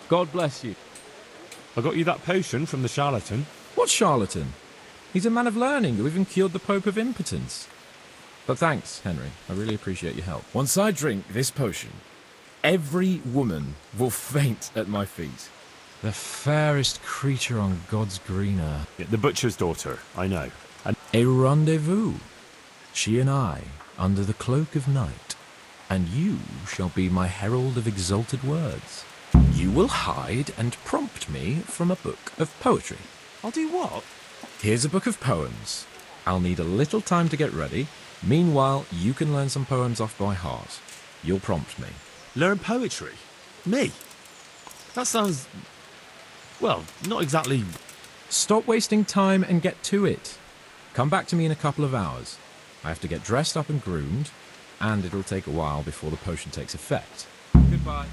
God bless you. I got you that potion from the charlatan. What charlatan? He's a man of learning who even cured the Pope of impotence. But thanks, Henry. I really appreciate your help. Once I drink this potion, every woman will faint at my feet. The fairest creature on God's green earth. Yeah, the butcher's daughter, I know. And A rendezvous. She and I, under the cloak of night. And you shall be my herald of exalted words. You will hide and prompt me from a book of poetry. I'll do what? Here's a book of poems. I'll need a little time to get ready. Meanwhile, you can learn some poems off by heart. You'll prompt me. Learn poetry? Me? That sounds... well, not exactly... Stop wasting time and get to it. Come back to me in a couple of hours. I have to get dressed up and groomed, and it'll take a while before the potion takes effect. Goodbye.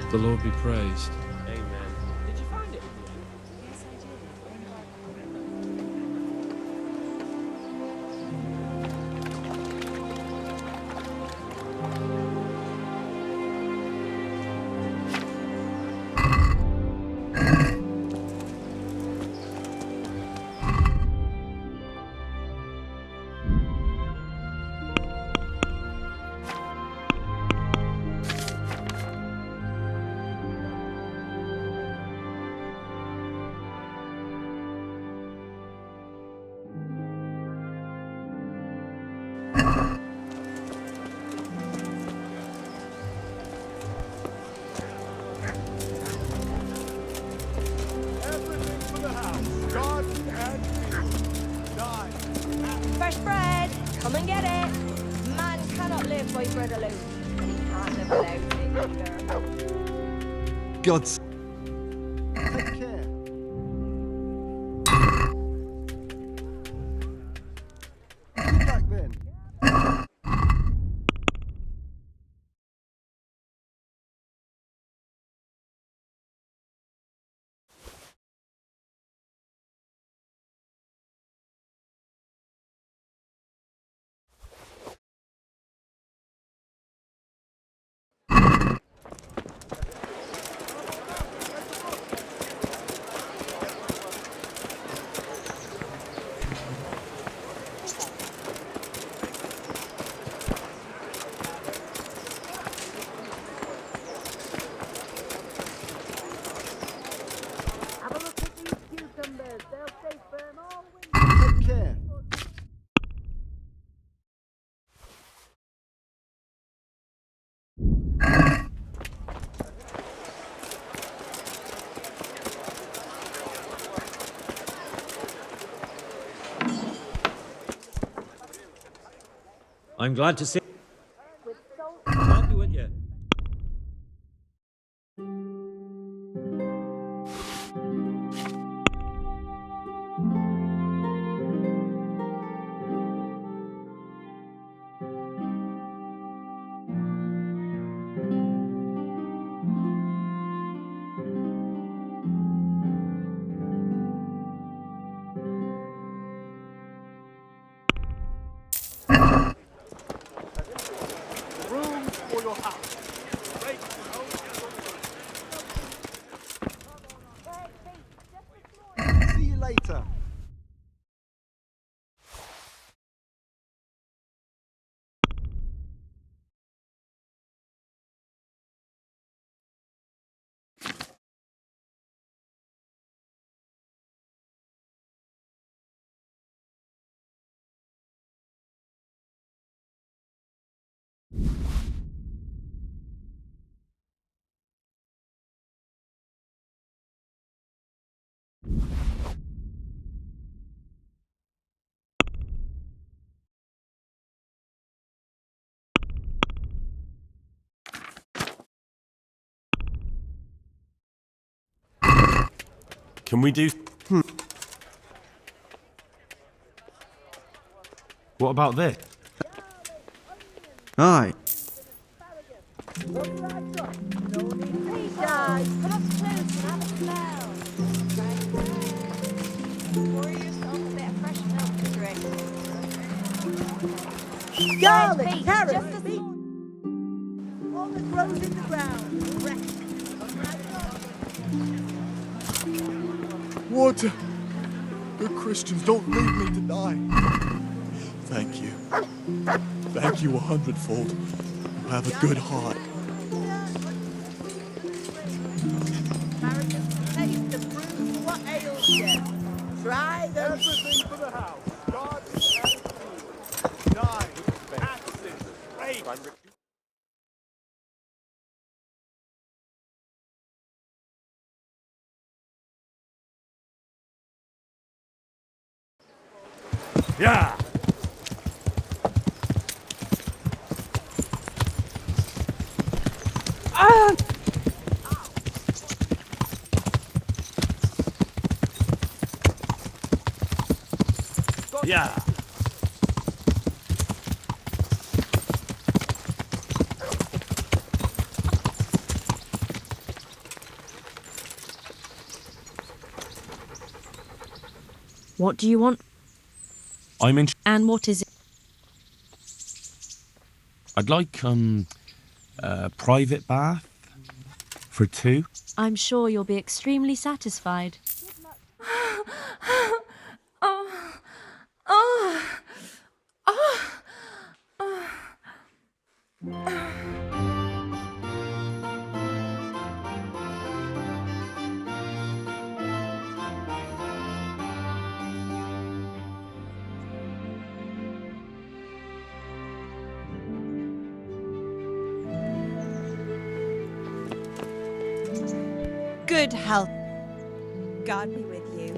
The Lord be praised. Amen. Did you find it? Yes, I Everything for the house. God and you. Die. Fresh bread! Come and get it! Man cannot live by bread alone. And he can't live without it either. God's. Take care. Get back then. Have a look at these cucumbers. They'll stay firm all winter. Take care. I'm glad to see. With salt. I'll be with you. Can we do... What about this? Aye. Please, guys, come up close and have a smell. Pour yourself a bit of fresh milk to drink. Garlic, Please, carrots, just a meat, small... all that grows in the ground. Water. Good Christians, don't leave me to die. Thank you. Thank you 100-fold. You have a good heart. Taste the brew, what ails you? Try them. Everything for the house. God and peace. 9, axes, 8. Yeah! Yeah! What do you want, I'm in... and what is it? I'd like, a private bath for 2. I'm sure you'll be extremely satisfied. Good health. God be with you.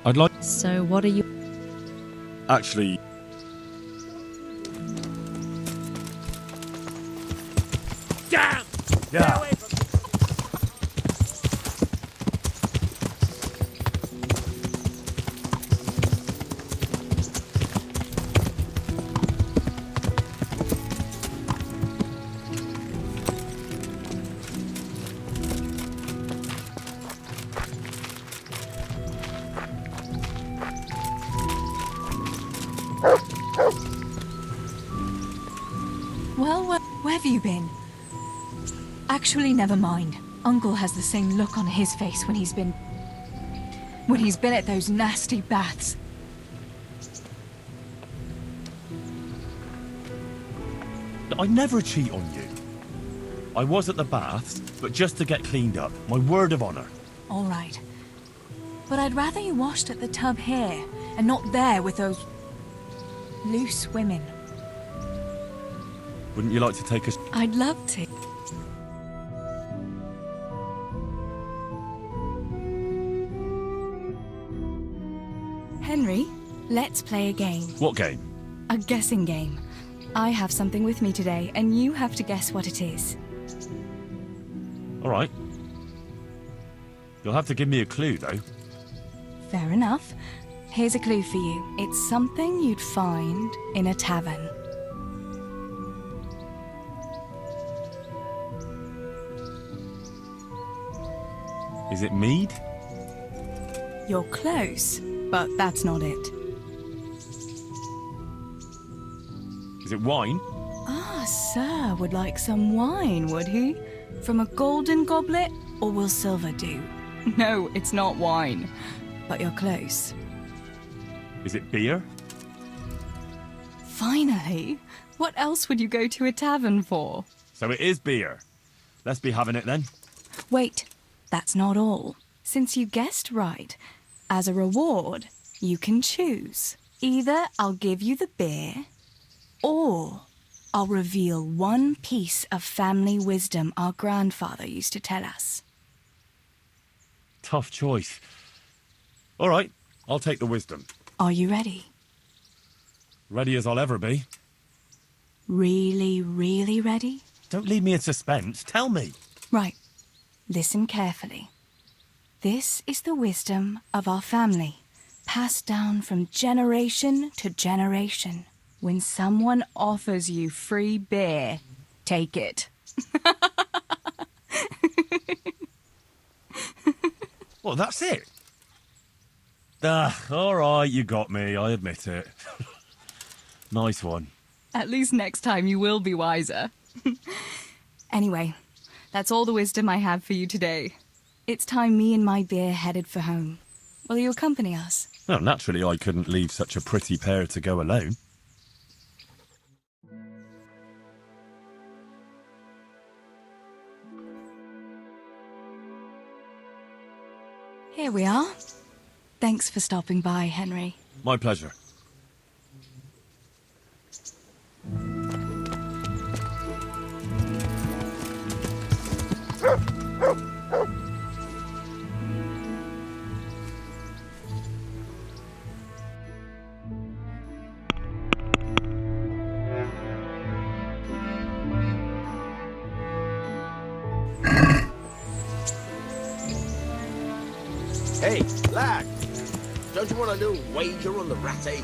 I'd like... So what are you... Actually... Damn! Yeah! Well, where have you been? Actually, never mind. Uncle has the same look on his face when he's been at those nasty baths. I never cheat on you. I was at the baths, but just to get cleaned up. My word of honour. All right. But I'd rather you washed at the tub here, and not there with those loose women. Wouldn't you like to take us... I'd love to. Henry, let's play a game. What game? A guessing game. I have something with me today, and you have to guess what it is. All right. You'll have to give me a clue, though. Fair enough. Here's a clue for you. It's something you'd find in a tavern. Is it mead? You're close, but that's not it. Is it wine? Ah, sir would like some wine, would he? From a golden goblet, or will silver do? No, it's not wine, but you're close. Is it beer? Finally! What else would you go to a tavern for? So it is beer. Let's be having it then. Wait, that's not all. Since you guessed right, as a reward, you can choose. Either I'll give you the beer, or I'll reveal one piece of family wisdom our grandfather used to tell us. Tough choice. All right, I'll take the wisdom. Are you ready? Ready as I'll ever be. Really, really ready? Don't leave me in suspense. Tell me. Right. Listen carefully. This is the wisdom of our family, passed down from generation to generation. When someone offers you free beer, take it. Well, that's it. All right, you got me. I admit it. Nice one. At least next time you will be wiser. Anyway, that's all the wisdom I have for you today. It's time me and my beer headed for home. Will you accompany us? Well, naturally, I couldn't leave such a pretty pair to go alone. Here we are. Thanks for stopping by, Henry. My pleasure. Hey, lad! Don't you want a little wager on the rat age?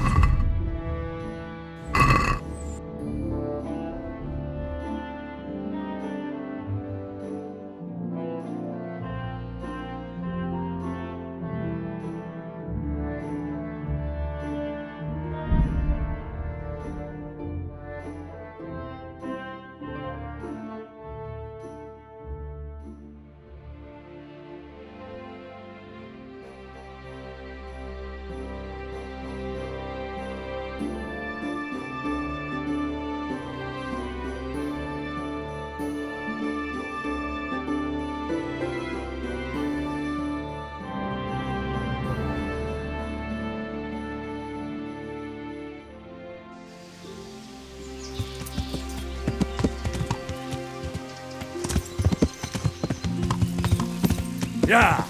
Yeah!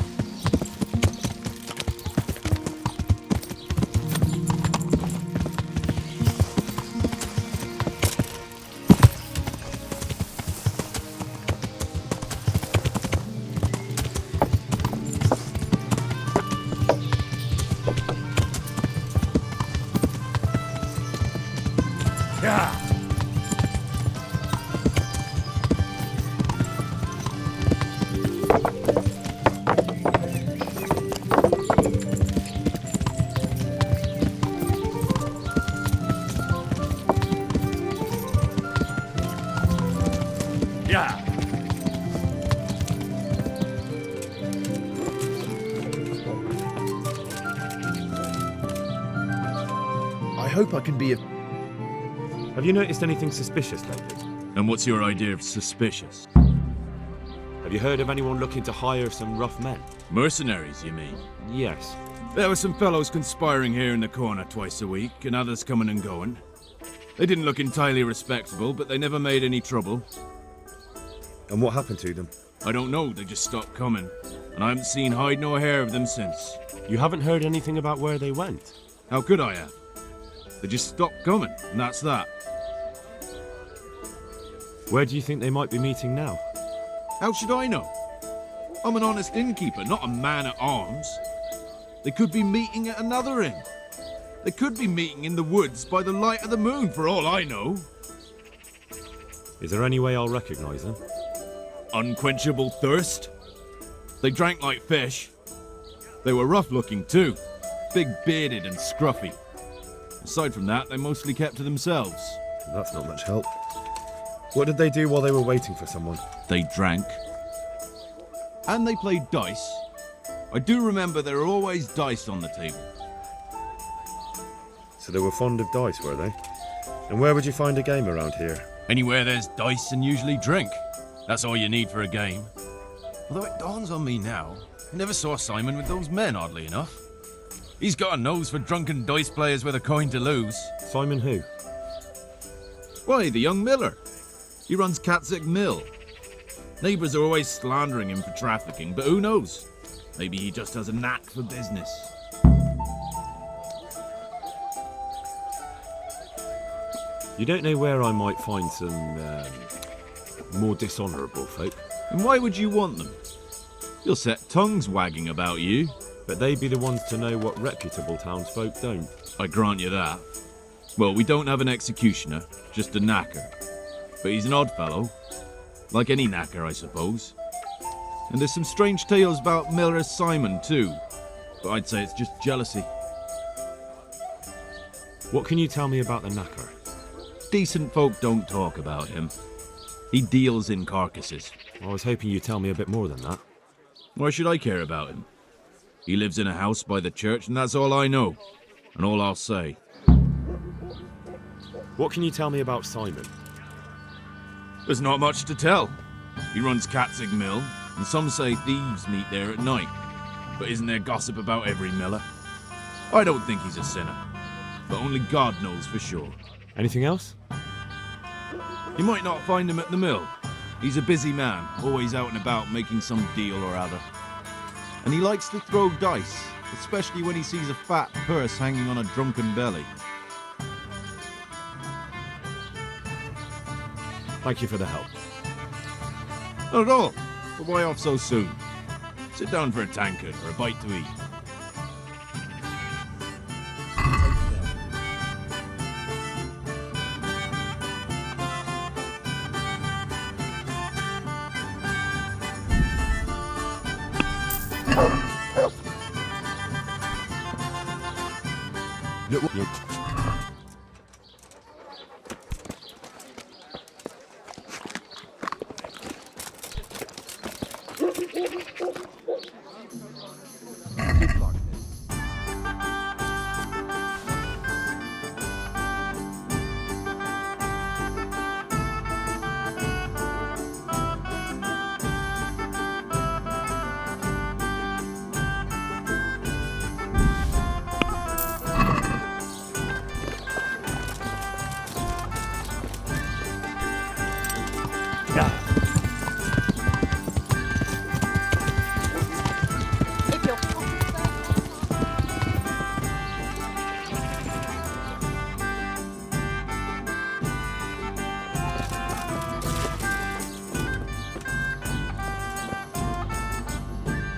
Yeah! Yeah! I hope I can be of... Have you noticed anything suspicious lately? And what's your idea of suspicious? Have you heard of anyone looking to hire some rough men? Mercenaries, you mean? Yes. There were some fellows conspiring here in the corner twice a week, and others coming and going. They didn't look entirely respectable, but they never made any trouble. And what happened to them? I don't know, they just stopped coming. And I haven't seen hide nor hair of them since. You haven't heard anything about where they went? How could I have? They just stopped coming, and that's that. Where do you think they might be meeting now? How should I know? I'm an honest innkeeper, not a man at arms. They could be meeting at another inn. They could be meeting in the woods by the light of the moon, for all I know. Is there any way I'll recognize them? Unquenchable thirst. They drank like fish. They were rough-looking too, big-bearded and scruffy. Aside from that, they mostly kept to themselves. That's not much help. What did they do while they were waiting for someone? They drank. And they played dice. I do remember there were always dice on the table. So they were fond of dice, were they? And where would you find a game around here? Anywhere there's dice and usually drink. That's all you need for a game. Although it dawns on me now, I never saw Simon with those men, oddly enough. He's got a nose for drunken dice players with a coin to lose. Simon who? Why, the young miller. He runs Catzick Mill. Neighbours are always slandering him for trafficking, but who knows? Maybe he just has a knack for business. You don't know where I might find some more dishonourable folk? And why would you want them? You'll set tongues wagging about you. But they'd be the ones to know what reputable townsfolk don't. I grant you that. Well, we don't have an executioner, just a knacker. But he's an odd fellow. Like any knacker, I suppose. And there's some strange tales about Miller Simon, too. But I'd say it's just jealousy. What can you tell me about the knacker? Decent folk don't talk about him. He deals in carcasses. I was hoping you'd tell me a bit more than that. Why should I care about him? He lives in a house by the church, and that's all I know. And all I'll say. What can you tell me about Simon? There's not much to tell. He runs Katzig Mill, and some say thieves meet there at night. But isn't there gossip about every miller? I don't think he's a sinner. But only God knows for sure. Anything else? You might not find him at the mill. He's a busy man, always out and about making some deal or other. And he likes to throw dice, especially when he sees a fat purse hanging on a drunken belly. Thank you for the help. Not at all. But why off so soon? Sit down for a tankard or a bite to eat.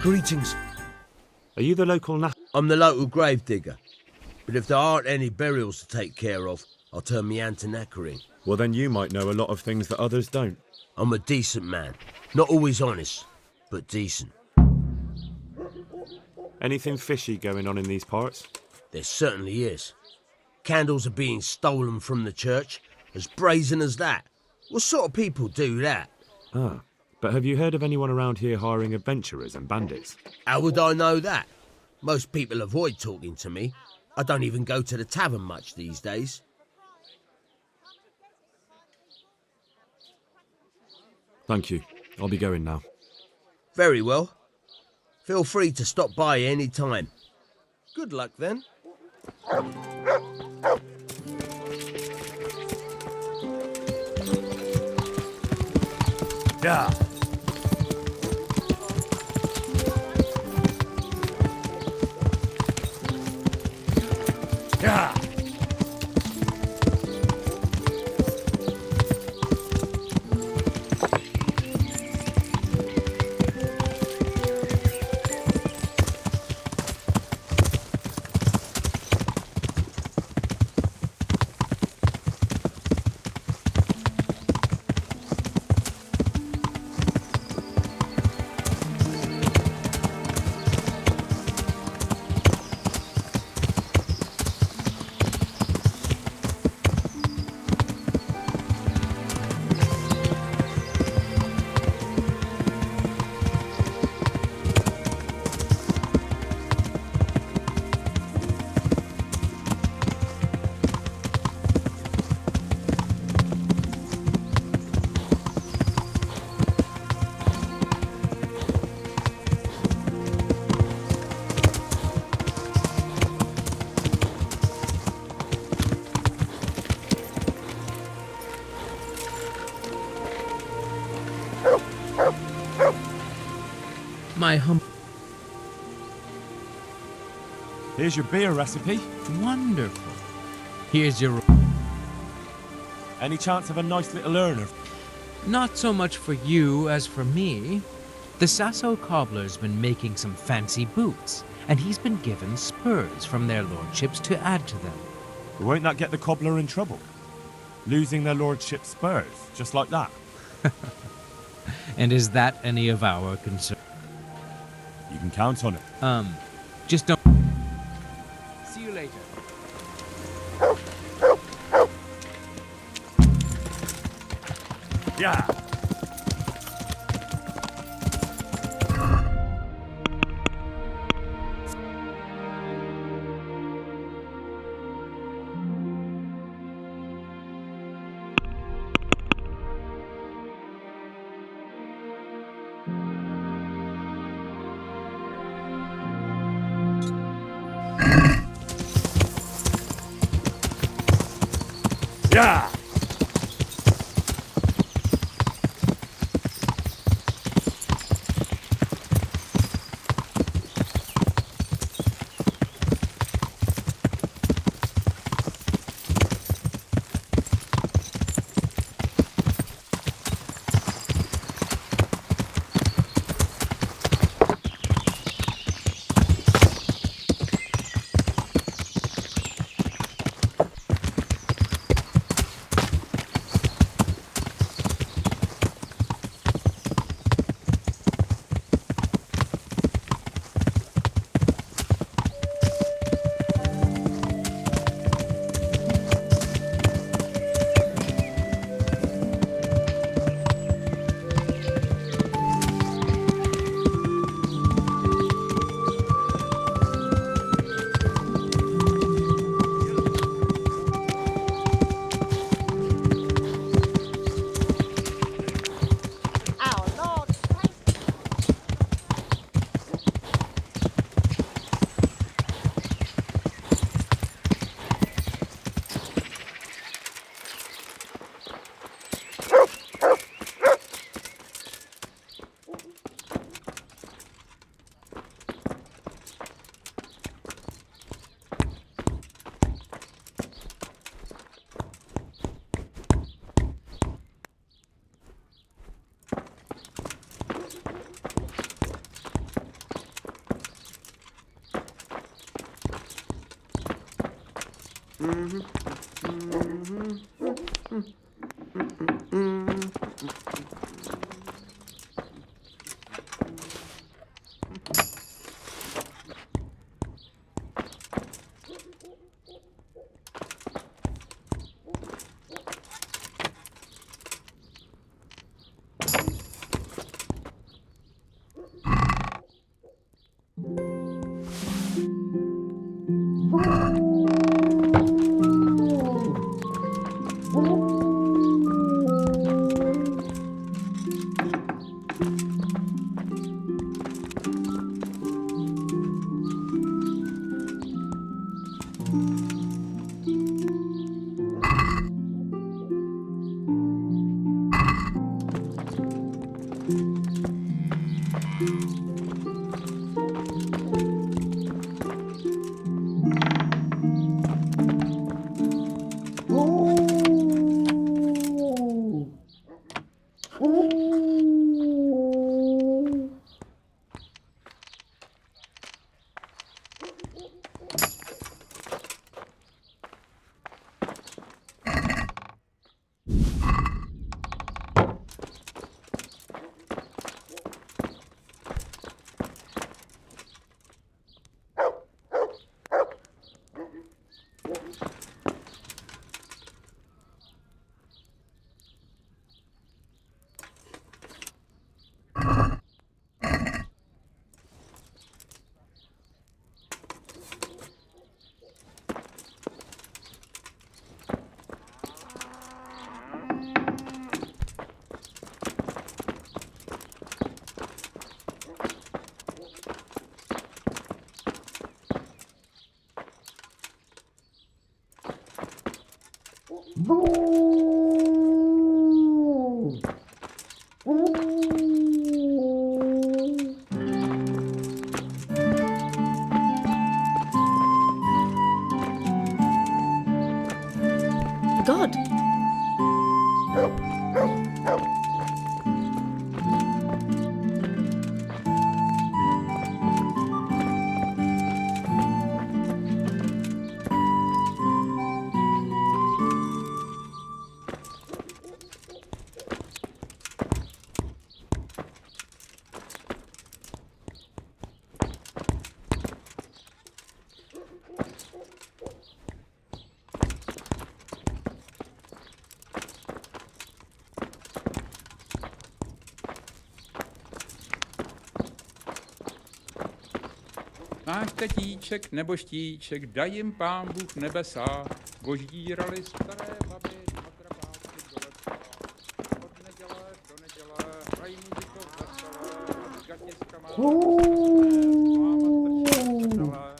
Greetings. Are you the local I'm the local grave digger. But if there aren't any burials to take care of, I'll turn me hand to knackering. Well, then you might know a lot of things that others don't. I'm a decent man. Not always honest, but decent. Anything fishy going on in these parts? There certainly is. Candles are being stolen from the church, as brazen as that. What sort of people do that? Ah, but have you heard of anyone around here hiring adventurers and bandits? How would I know that? Most people avoid talking to me. I don't even go to the tavern much these days. Thank you. I'll be going now. Very well. Feel free to stop by any time. Good luck then. Yeah. Yeah. My Here's your beer recipe. Wonderful. Here's your... Any chance of a nice little earner? Not so much for you as for me. The Sasso cobbler's been making some fancy boots, and he's been given spurs from their lordships to add to them. Won't that get the cobbler in trouble? Losing their lordship's spurs, just like that? And is that any of our concern? You can count on it. Just don't... See you later. Yeah. Yeah. Máš tetíček nebo štíček, daj jim pán Bůh nebesa, voždírali staré baby na drabáky do lesa. Od neděle do neděle, hrají muziku veselé, s gatězkama, s váma strčí přátelé.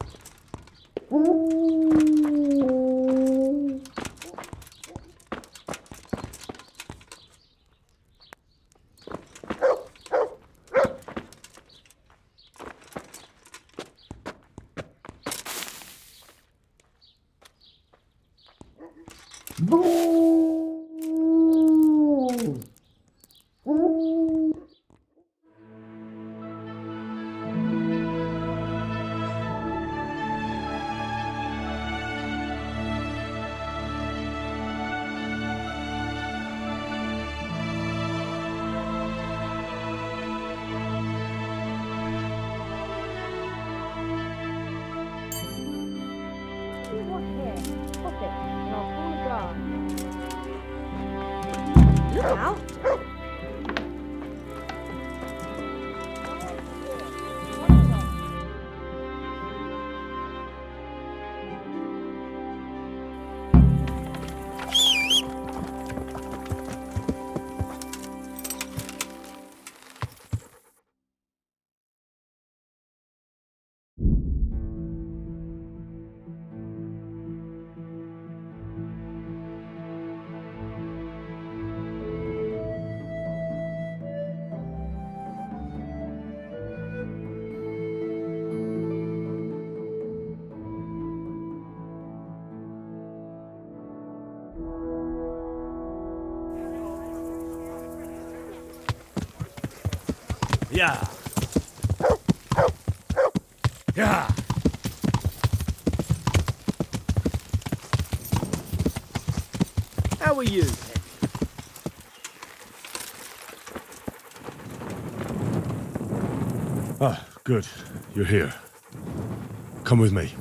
Look out! Yeah. Yeah. How are you? Ah, good. You're here. Come with me.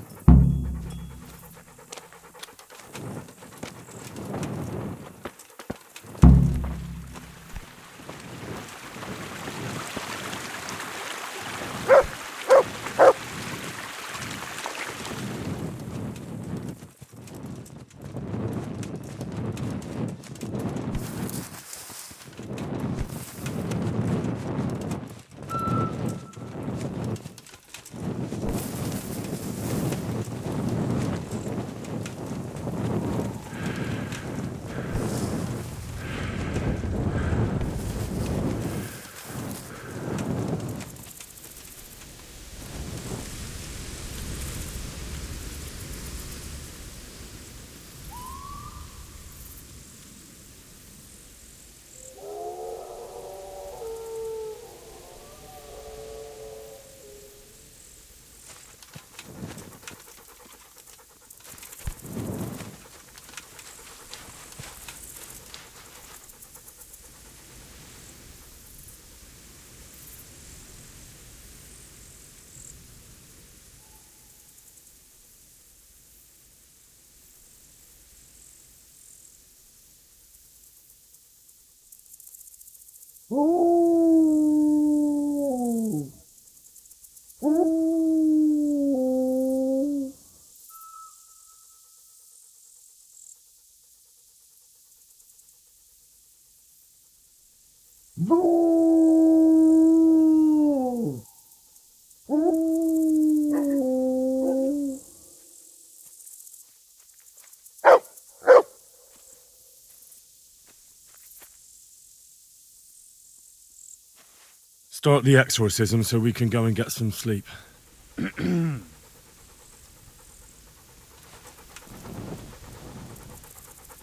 Start the exorcism so we can go and get some sleep.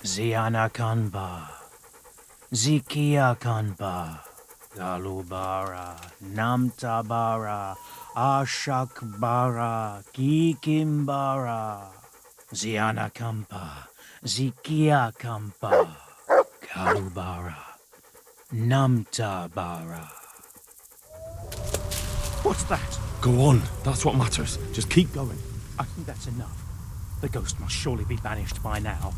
Ziana Kanba, Zikia Kanba, Galubara, Namtabara, Ashakbara, Kikimbara, Ziana Kampa, Zikia Kampa, Galubara, Namtabara. What's that? Go on, that's what matters. Just keep going. I think that's enough. The ghost must surely be banished by now.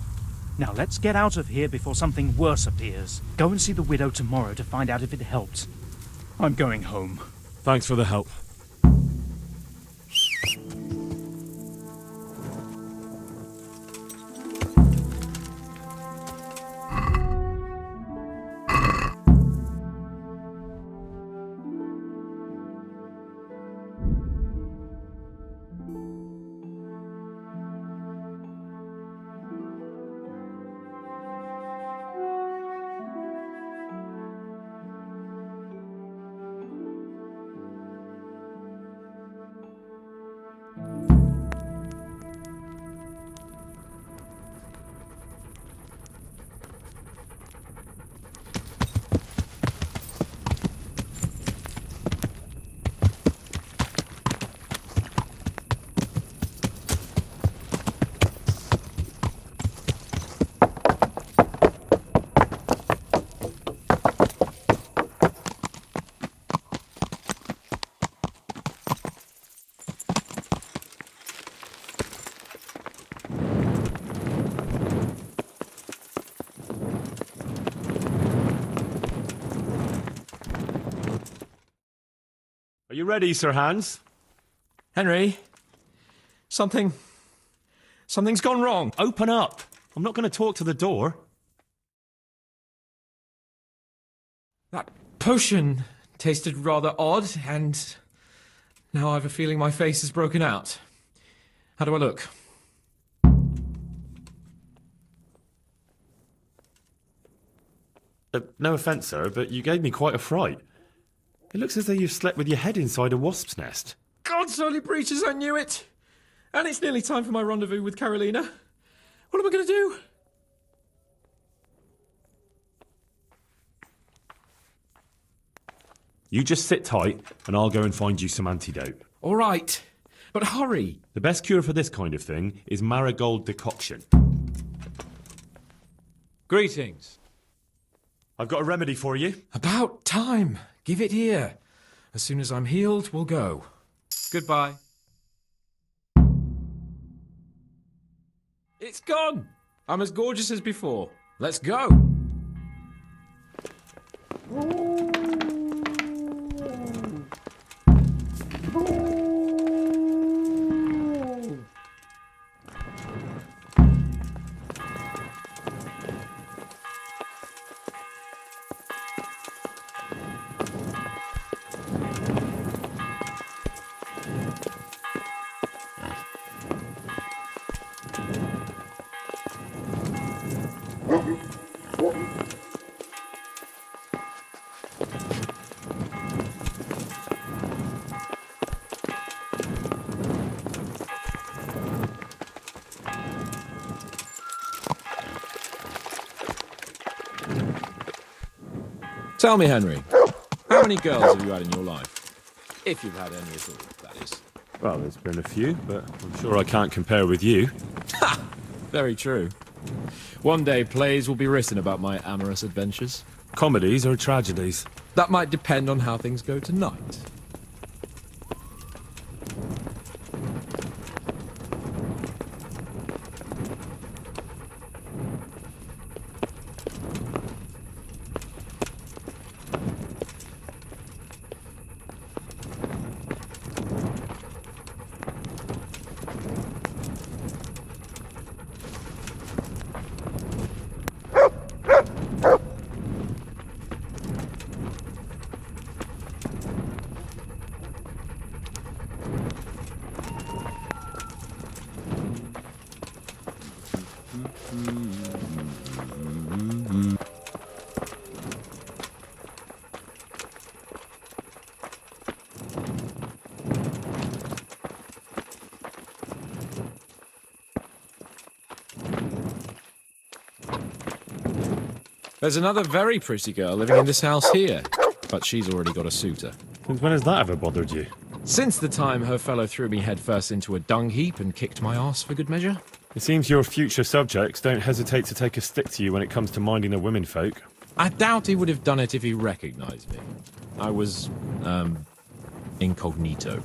Now let's get out of here before something worse appears. Go and see the widow tomorrow to find out if it helped. I'm going home. Thanks for the help. Are you ready, Sir Hans? Henry, something's gone wrong. Open up. I'm not going to talk to the door. That potion tasted rather odd, and now I have a feeling my face is broken out. How do I look? No offence, sir, but you gave me quite a fright. It looks as though you've slept with your head inside a wasp's nest. God's holy breeches, I knew it! And it's nearly time for my rendezvous with Carolina. What am I going to do? You just sit tight, and I'll go and find you some antidote. All right, but hurry. The best cure for this kind of thing is marigold decoction. Greetings. I've got a remedy for you. About time. Give it here. As soon as I'm healed, we'll go. Goodbye. It's gone. I'm as gorgeous as before. Let's go. Tell me, Henry, how many girls have you had in your life? If you've had any at all, that is. Well, there's been a few, but I'm sure I can't compare with you. Ha! Very true. One day plays will be written about my amorous adventures. Comedies or tragedies? That might depend on how things go tonight. There's another very pretty girl living in this house here, but she's already got a suitor. Since when has that ever bothered you? Since the time her fellow threw me headfirst into a dung heap and kicked my arse for good measure. It seems your future subjects don't hesitate to take a stick to you when it comes to minding the womenfolk. I doubt he would have done it if he recognized me. I was, incognito.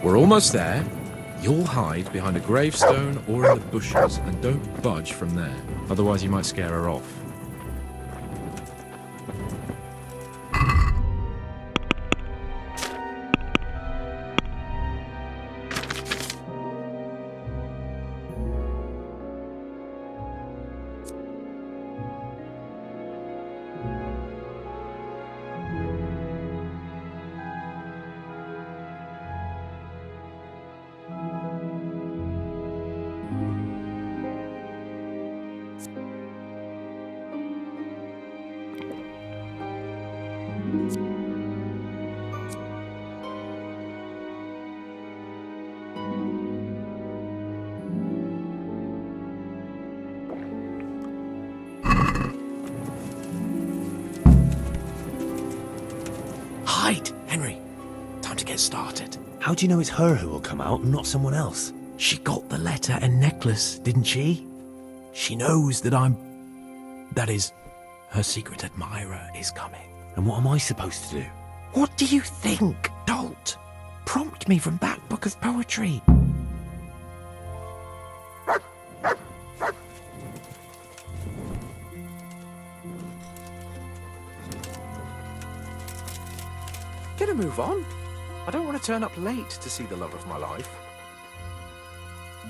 We're almost there. You'll hide behind a gravestone or in the bushes and don't budge from there. Otherwise you might scare her off. Henry, time to get started. How do you know it's her who will come out and not someone else? She got the letter and necklace, didn't she? She knows that that is, her secret admirer is coming. And what am I supposed to do? What do you think? Don't prompt me from that book of poetry. Get a move on. I don't want to turn up late to see the love of my life. I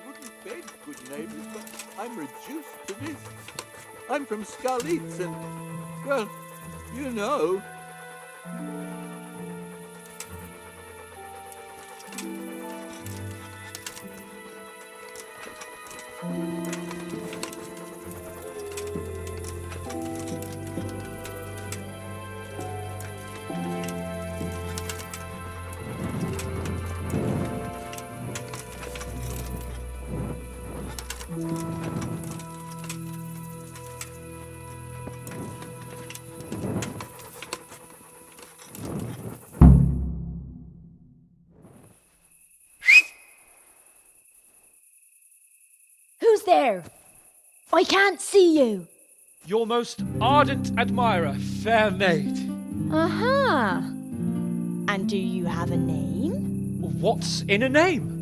wouldn't beg, good neighbours, but I'm reduced to this. I'm from Skalitz and, well, you know. Who's there? I can't see you. Your most ardent admirer, fair maid. Uh-huh. And do you have a name? What's in a name?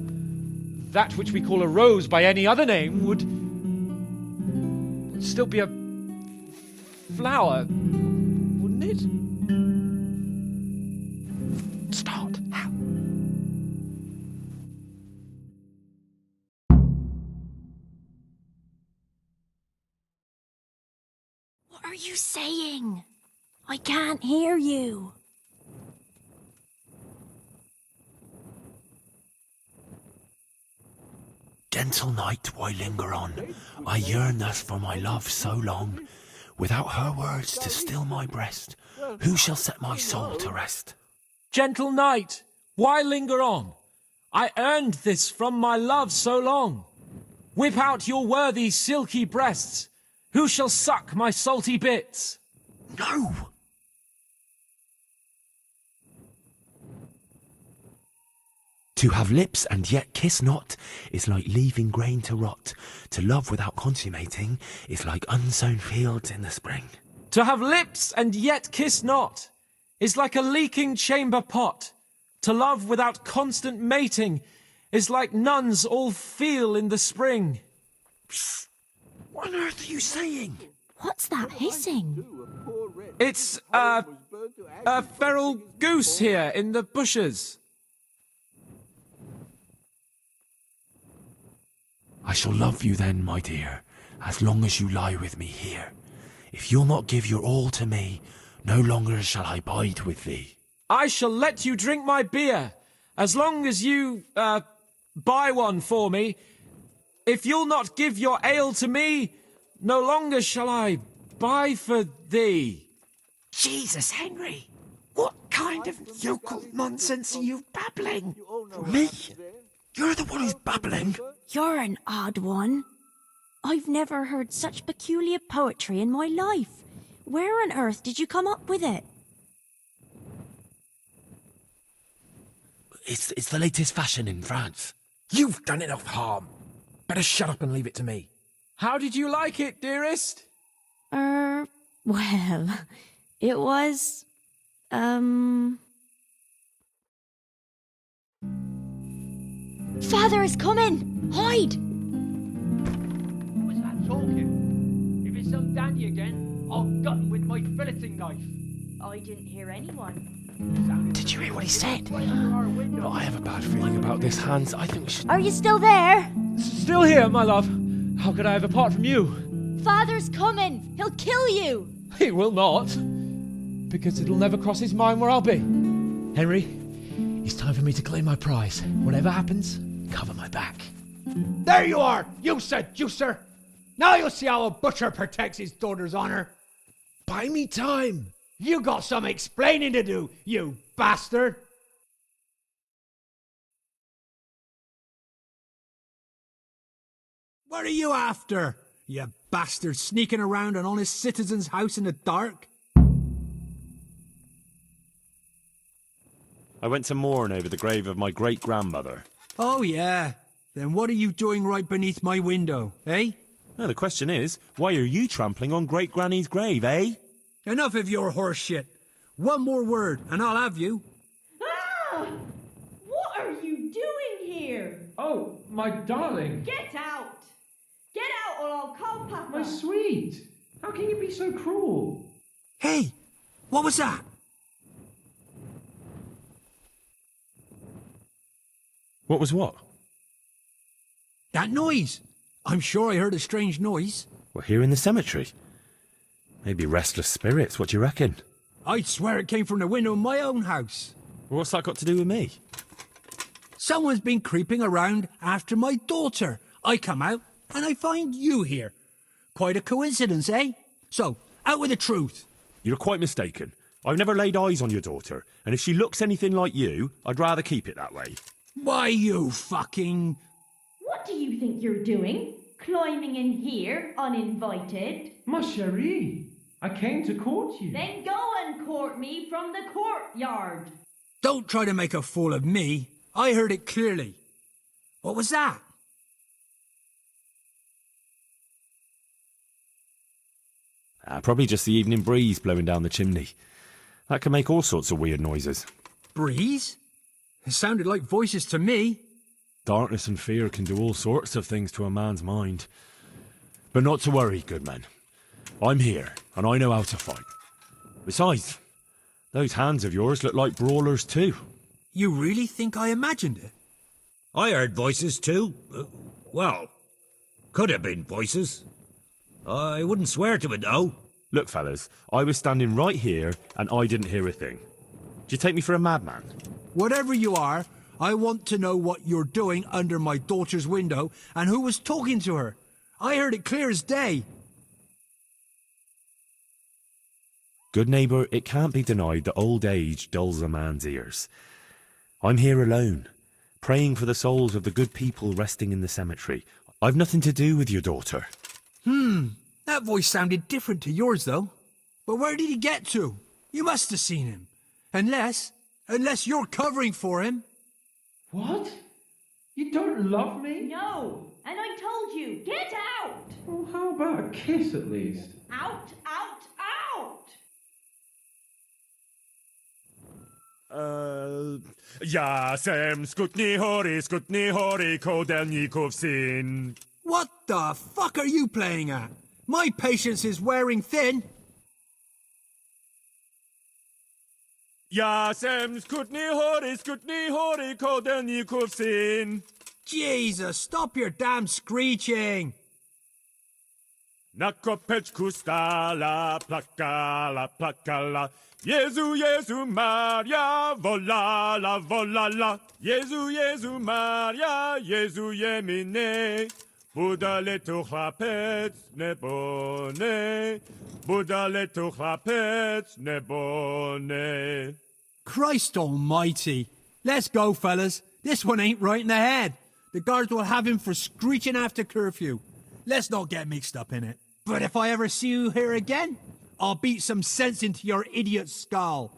That which we call a rose by any other name would still be a flower, wouldn't it? Start. How? What are you saying? I can't hear you. Gentle night, why linger on? I yearn thus for my love so long. Without her words to still my breast, who shall set my soul to rest? Gentle night, why linger on? I earned this from my love so long. Whip out your worthy silky breasts. Who shall suck my salty bits? No! To have lips and yet kiss not is like leaving grain to rot. To love without consummating is like unsown fields in the spring. To have lips and yet kiss not is like a leaking chamber pot. To love without constant mating is like nuns all feel in the spring. Psst. What on earth are you saying? What's that hissing? It's a feral goose here in the bushes. I shall love you then, my dear, as long as you lie with me here. If you'll not give your all to me, no longer shall I bide with thee. I shall let you drink my beer, as long as you, buy one for me. If you'll not give your ale to me, no longer shall I buy for thee. Jesus, Henry! What kind of yokel nonsense are you babbling? Me? You're the one who's babbling. You're an odd one. I've never heard such peculiar poetry in my life. Where on earth did you come up with it? It's the latest fashion in France. You've done enough harm. Better shut up and leave it to me. How did you like it, dearest? Well, it was, Father is coming! Hide! What's that talking? If it's some Danny again, I'll gut him with my filleting knife. I didn't hear anyone. Did you hear what he said? I have a bad feeling about this, Hans. I think we should... Are you still there? Still here, my love. How could I have apart from you? Father's coming! He'll kill you! He will not. Because it'll never cross his mind where I'll be. Henry, it's time for me to claim my prize. Whatever happens, cover my back. There you are, you seducer! Now you'll see how a butcher protects his daughter's honor. Buy me time. You got some explaining to do, you bastard! What are you after, you bastard, sneaking around an honest citizen's house in the dark? I went to mourn over the grave of my great-grandmother. Oh, yeah. Then what are you doing right beneath my window, eh? Now, the question is, why are you trampling on great-granny's grave, eh? Enough of your horse shit. One more word, and I'll have you. Ah! What are you doing here? Oh, my darling. Get out! Get out or I'll call Papa! My sweet. How can you be so cruel? Hey, what was that? What was what? That noise. I'm sure I heard a strange noise. We're here in the cemetery. Maybe restless spirits, what do you reckon? I'd swear it came from the window of my own house. Well, what's that got to do with me? Someone's been creeping around after my daughter. I come out and I find you here. Quite a coincidence, eh? So, out with the truth. You're quite mistaken. I've never laid eyes on your daughter, and if she looks anything like you, I'd rather keep it that way. Why, you fucking... What do you think you're doing? Climbing in here, uninvited? Ma chérie, I came to court you. Then go and court me from the courtyard. Don't try to make a fool of me. I heard it clearly. What was that? Probably just the evening breeze blowing down the chimney. That can make all sorts of weird noises. Breeze? It sounded like voices to me. Darkness and fear can do all sorts of things to a man's mind. But not to worry, good man. I'm here, and I know how to fight. Besides, those hands of yours look like brawlers too. You really think I imagined it? I heard voices too. Well, could have been voices. I wouldn't swear to it though. Look, fellas, I was standing right here, and I didn't hear a thing. Do you take me for a madman? Whatever you are, I want to know what you're doing under my daughter's window and who was talking to her. I heard it clear as day. Good neighbour, it can't be denied that old age dulls a man's ears. I'm here alone, praying for the souls of the good people resting in the cemetery. I've nothing to do with your daughter. That voice sounded different to yours, though. But where did he get to? You must have seen him. Unless you're covering for him. What? You don't love me? No, and I told you, get out! Well, how about a kiss at least? Out, out, out! Jasem skutni hori kodelnikov syn. What the fuck are you playing at? My patience is wearing thin. Jasem skutni hori kodelnikov syn. Jesus, stop your damn screeching. Nakopeczku stala, plakala. Jezu, Jezu, Maria, volala, volala. Jezu, Maria, Jezu, jemine. Budale tu chlapec, nebo ne. Budale tu chlapec, nebo ne. Christ almighty. Let's go, fellas. This one ain't right in the head. The guards will have him for screeching after curfew. Let's not get mixed up in it. But if I ever see you here again, I'll beat some sense into your idiot skull.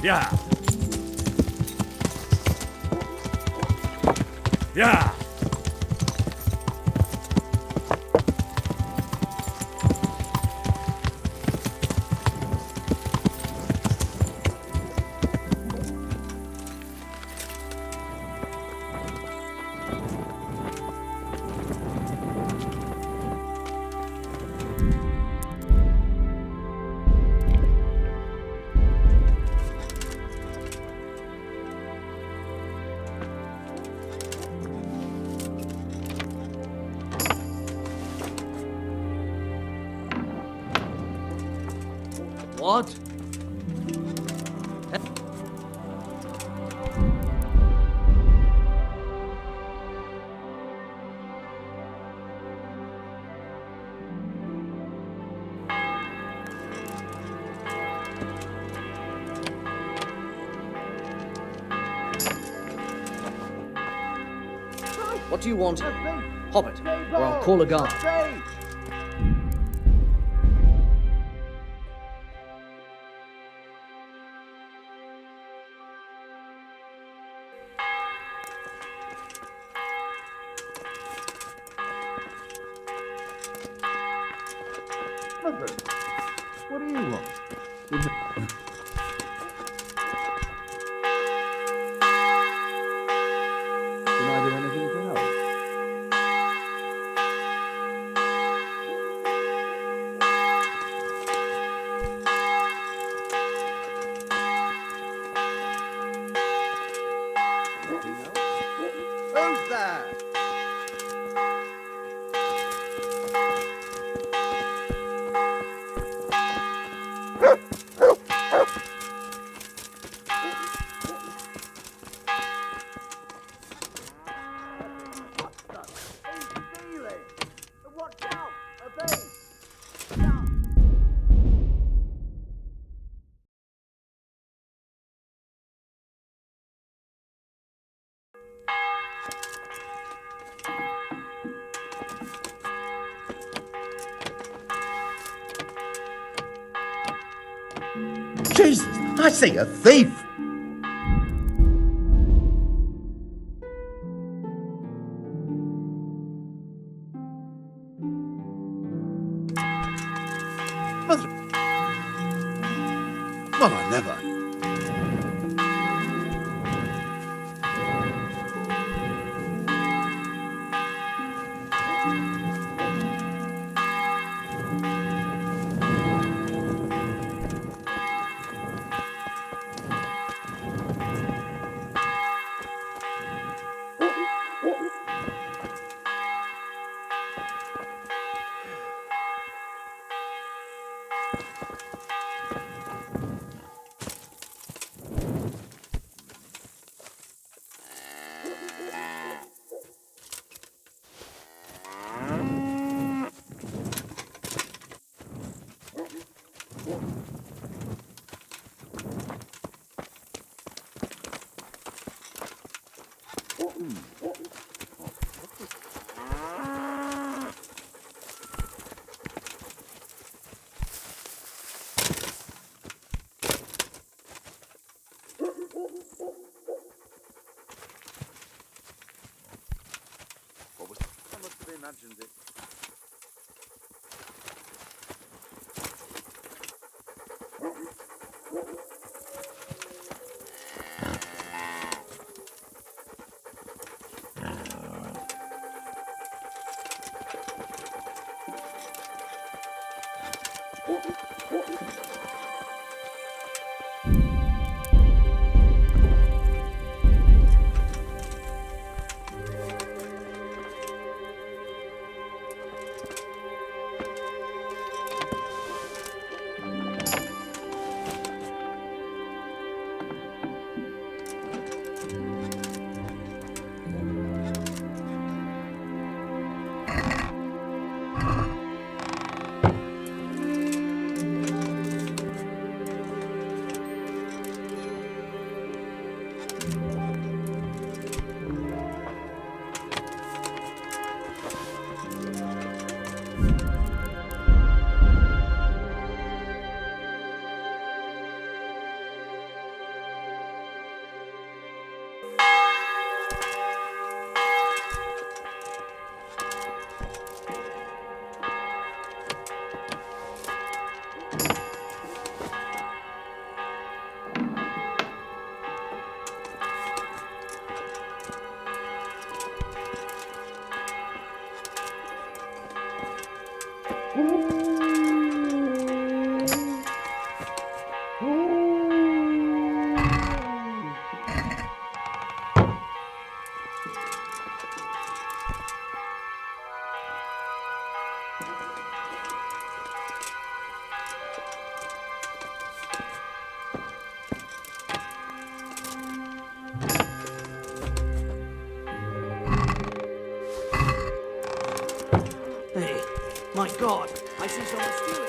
Yeah. Yeah. What? What do you want? Hobbit, or I'll call a guard. What do you want? Can I do anything to help? Who's there? Watch out! A bee! Jesus, I see a thief! Mother... Well, I never. I must have imagined it. God! I see someone stealing.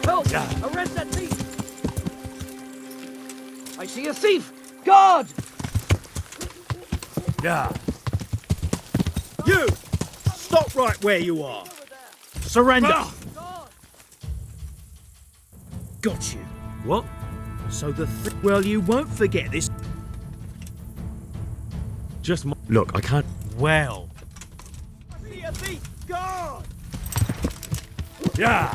Help! Arrest that thief! I see a thief! Guard! Yeah. You! Stop right where you are! Surrender! Got you. What? So well, you won't forget this. Just look, I can't. Well. I see a thief! Guard! Yeah!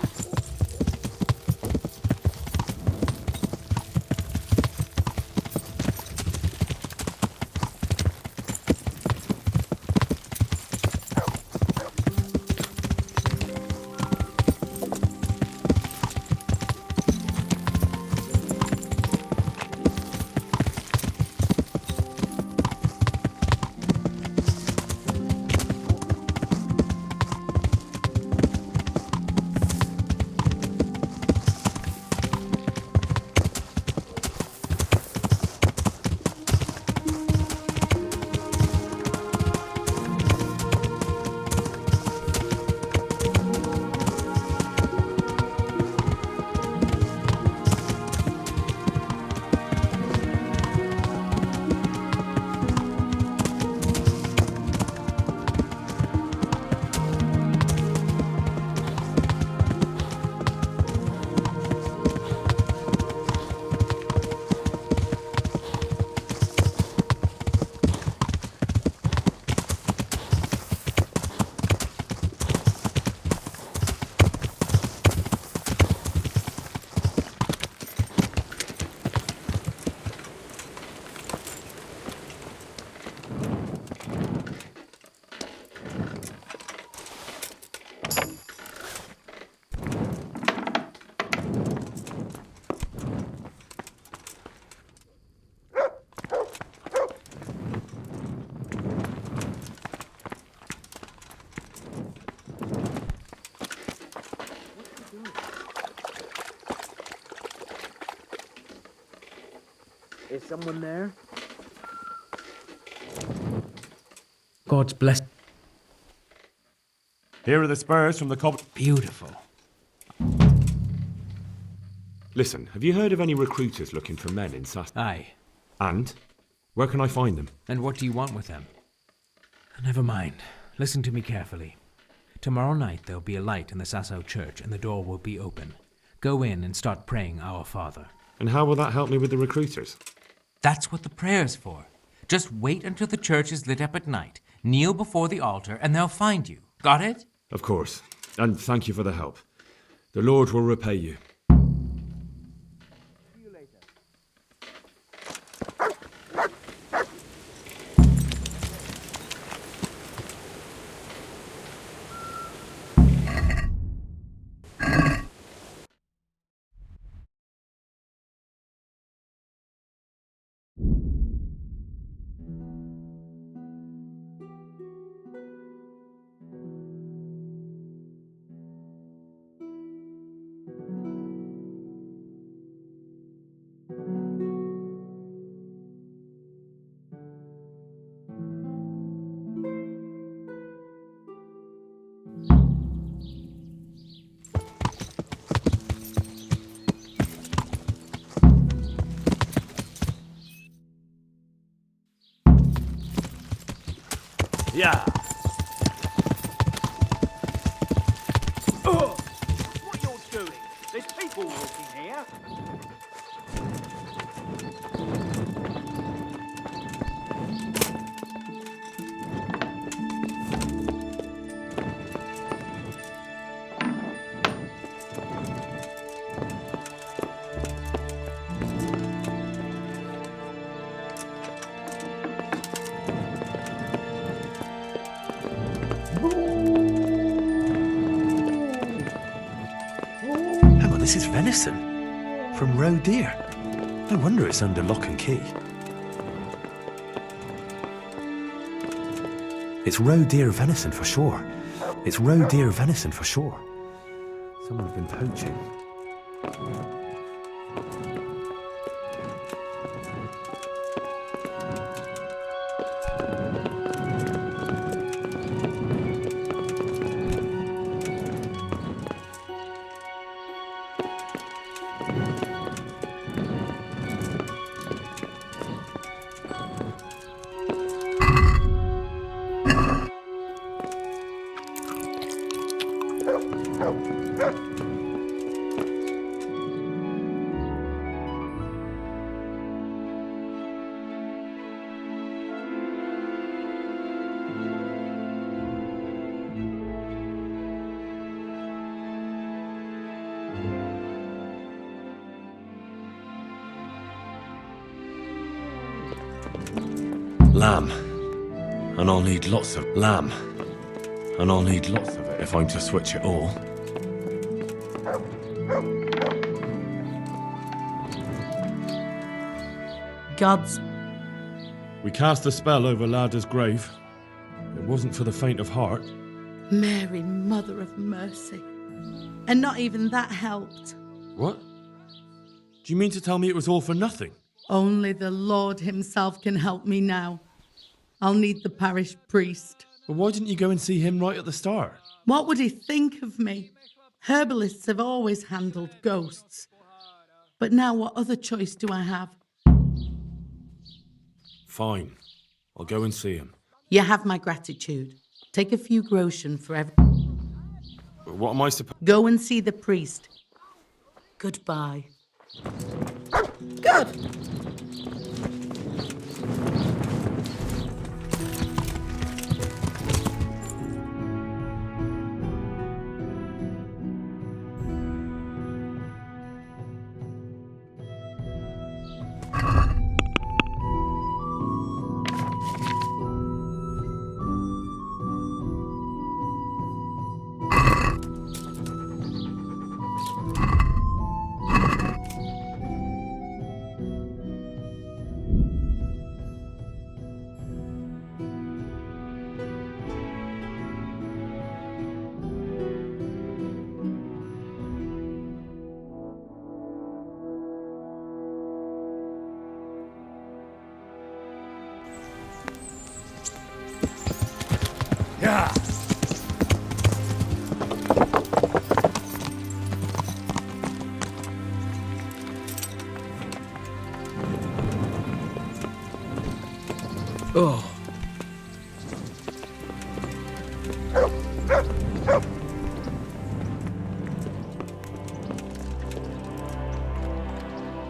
Is someone there? God's blessed. Here are the spurs from the cob. Beautiful. Listen, have you heard of any recruiters looking for men in Sass? Aye. And? Where can I find them? And what do you want with them? Never mind. Listen to me carefully. Tomorrow night there'll be a light in the Sasso church and the door will be open. Go in and start praying Our Father. And how will that help me with the recruiters? That's what the prayer's for. Just wait until the church is lit up at night. Kneel before the altar and they'll find you. Got it? Of course. And thank you for the help. The Lord will repay you. Yeah. What you're doing? There's people walking here. venison. From roe deer. No wonder it's under lock and key. It's roe deer venison for sure. It's roe deer venison for sure. Someone's been poaching. Lamb. And I'll need lots of lamb. And I'll need lots of it if I'm to switch it all. Gods. We cast a spell over Lada's grave. It wasn't for the faint of heart. Mary, Mother of Mercy. And not even that helped. What? Do you mean to tell me it was all for nothing? Only the Lord himself can help me now. I'll need the parish priest. But why didn't you go and see him right at the start? What would he think of me? Herbalists have always handled ghosts. But now what other choice do I have? Fine. I'll go and see him. You have my gratitude. Take a few groschen for every... But what am I supposed... Go and see the priest. Goodbye. Good! Yeah. Oh.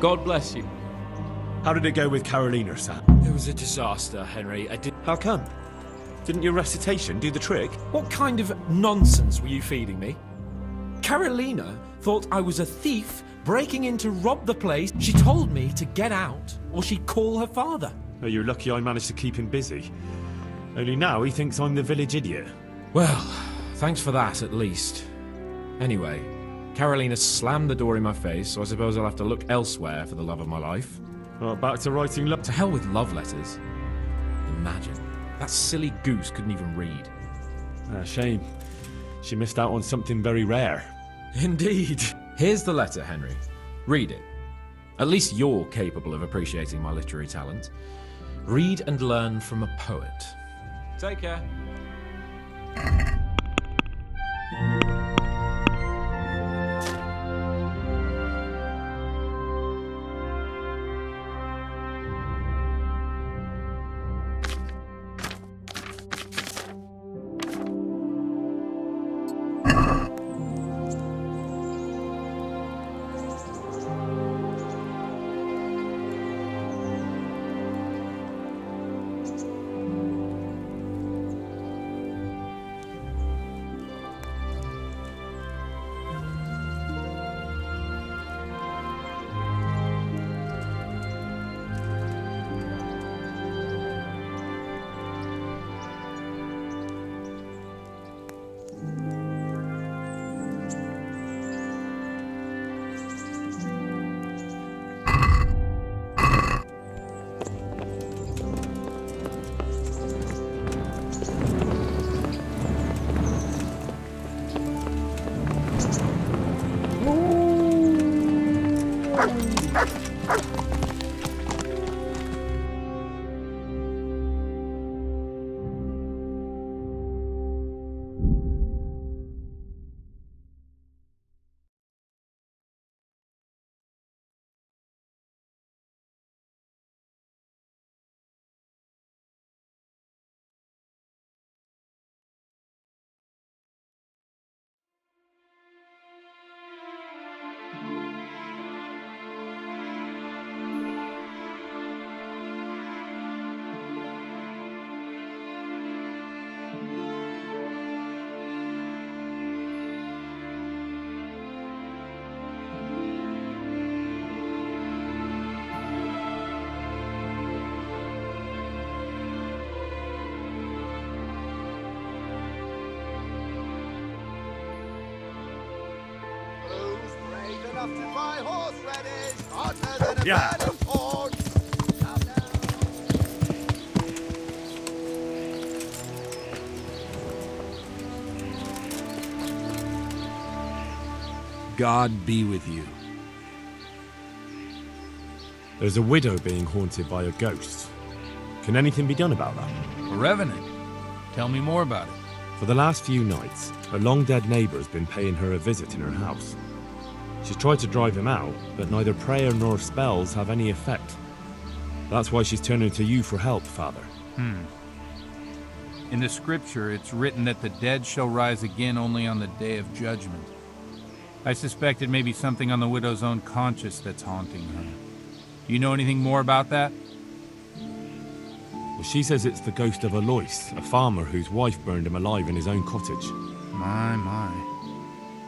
God bless you. How did it go with Carolina, Sam? It was a disaster, Henry. How come? Didn't your recitation do the trick? What kind of nonsense were you feeding me? Carolina thought I was a thief breaking in to rob the place. She told me to get out or she'd call her father. Oh, you're lucky I managed to keep him busy. Only now he thinks I'm the village idiot. Well, thanks for that, at least. Anyway, Carolina slammed the door in my face, so I suppose I'll have to look elsewhere for the love of my life. Well, back to writing love. To hell with love letters. Imagine. That silly goose couldn't even read. Shame. She missed out on something very rare. Indeed. Here's the letter, Henry. Read it. At least you're capable of appreciating my literary talent. Read and learn from a poet. Take care. Yeah. God be with you. There's a widow being haunted by a ghost. Can anything be done about that? A revenant? Tell me more about it. For the last few nights, her long-dead neighbour's been paying her a visit in her house. She's tried to drive him out, but neither prayer nor spells have any effect. That's why she's turning to you for help, Father. In the scripture, it's written that the dead shall rise again only on the day of judgment. I suspect it may be something on the widow's own conscience that's haunting her. Do you know anything more about that? Well, she says it's the ghost of Alois, a farmer whose wife burned him alive in his own cottage. My.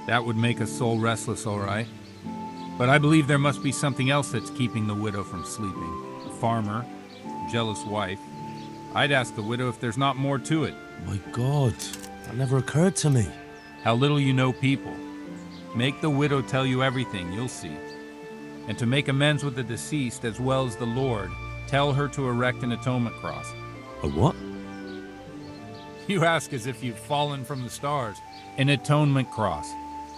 That would make a soul restless, all right. But I believe there must be something else that's keeping the widow from sleeping. A farmer, a jealous wife. I'd ask the widow if there's not more to it. My God, that never occurred to me. How little you know people. Make the widow tell you everything, you'll see. And to make amends with the deceased as well as the Lord, tell her to erect an atonement cross. A what? You ask as if you've fallen from the stars. An atonement cross.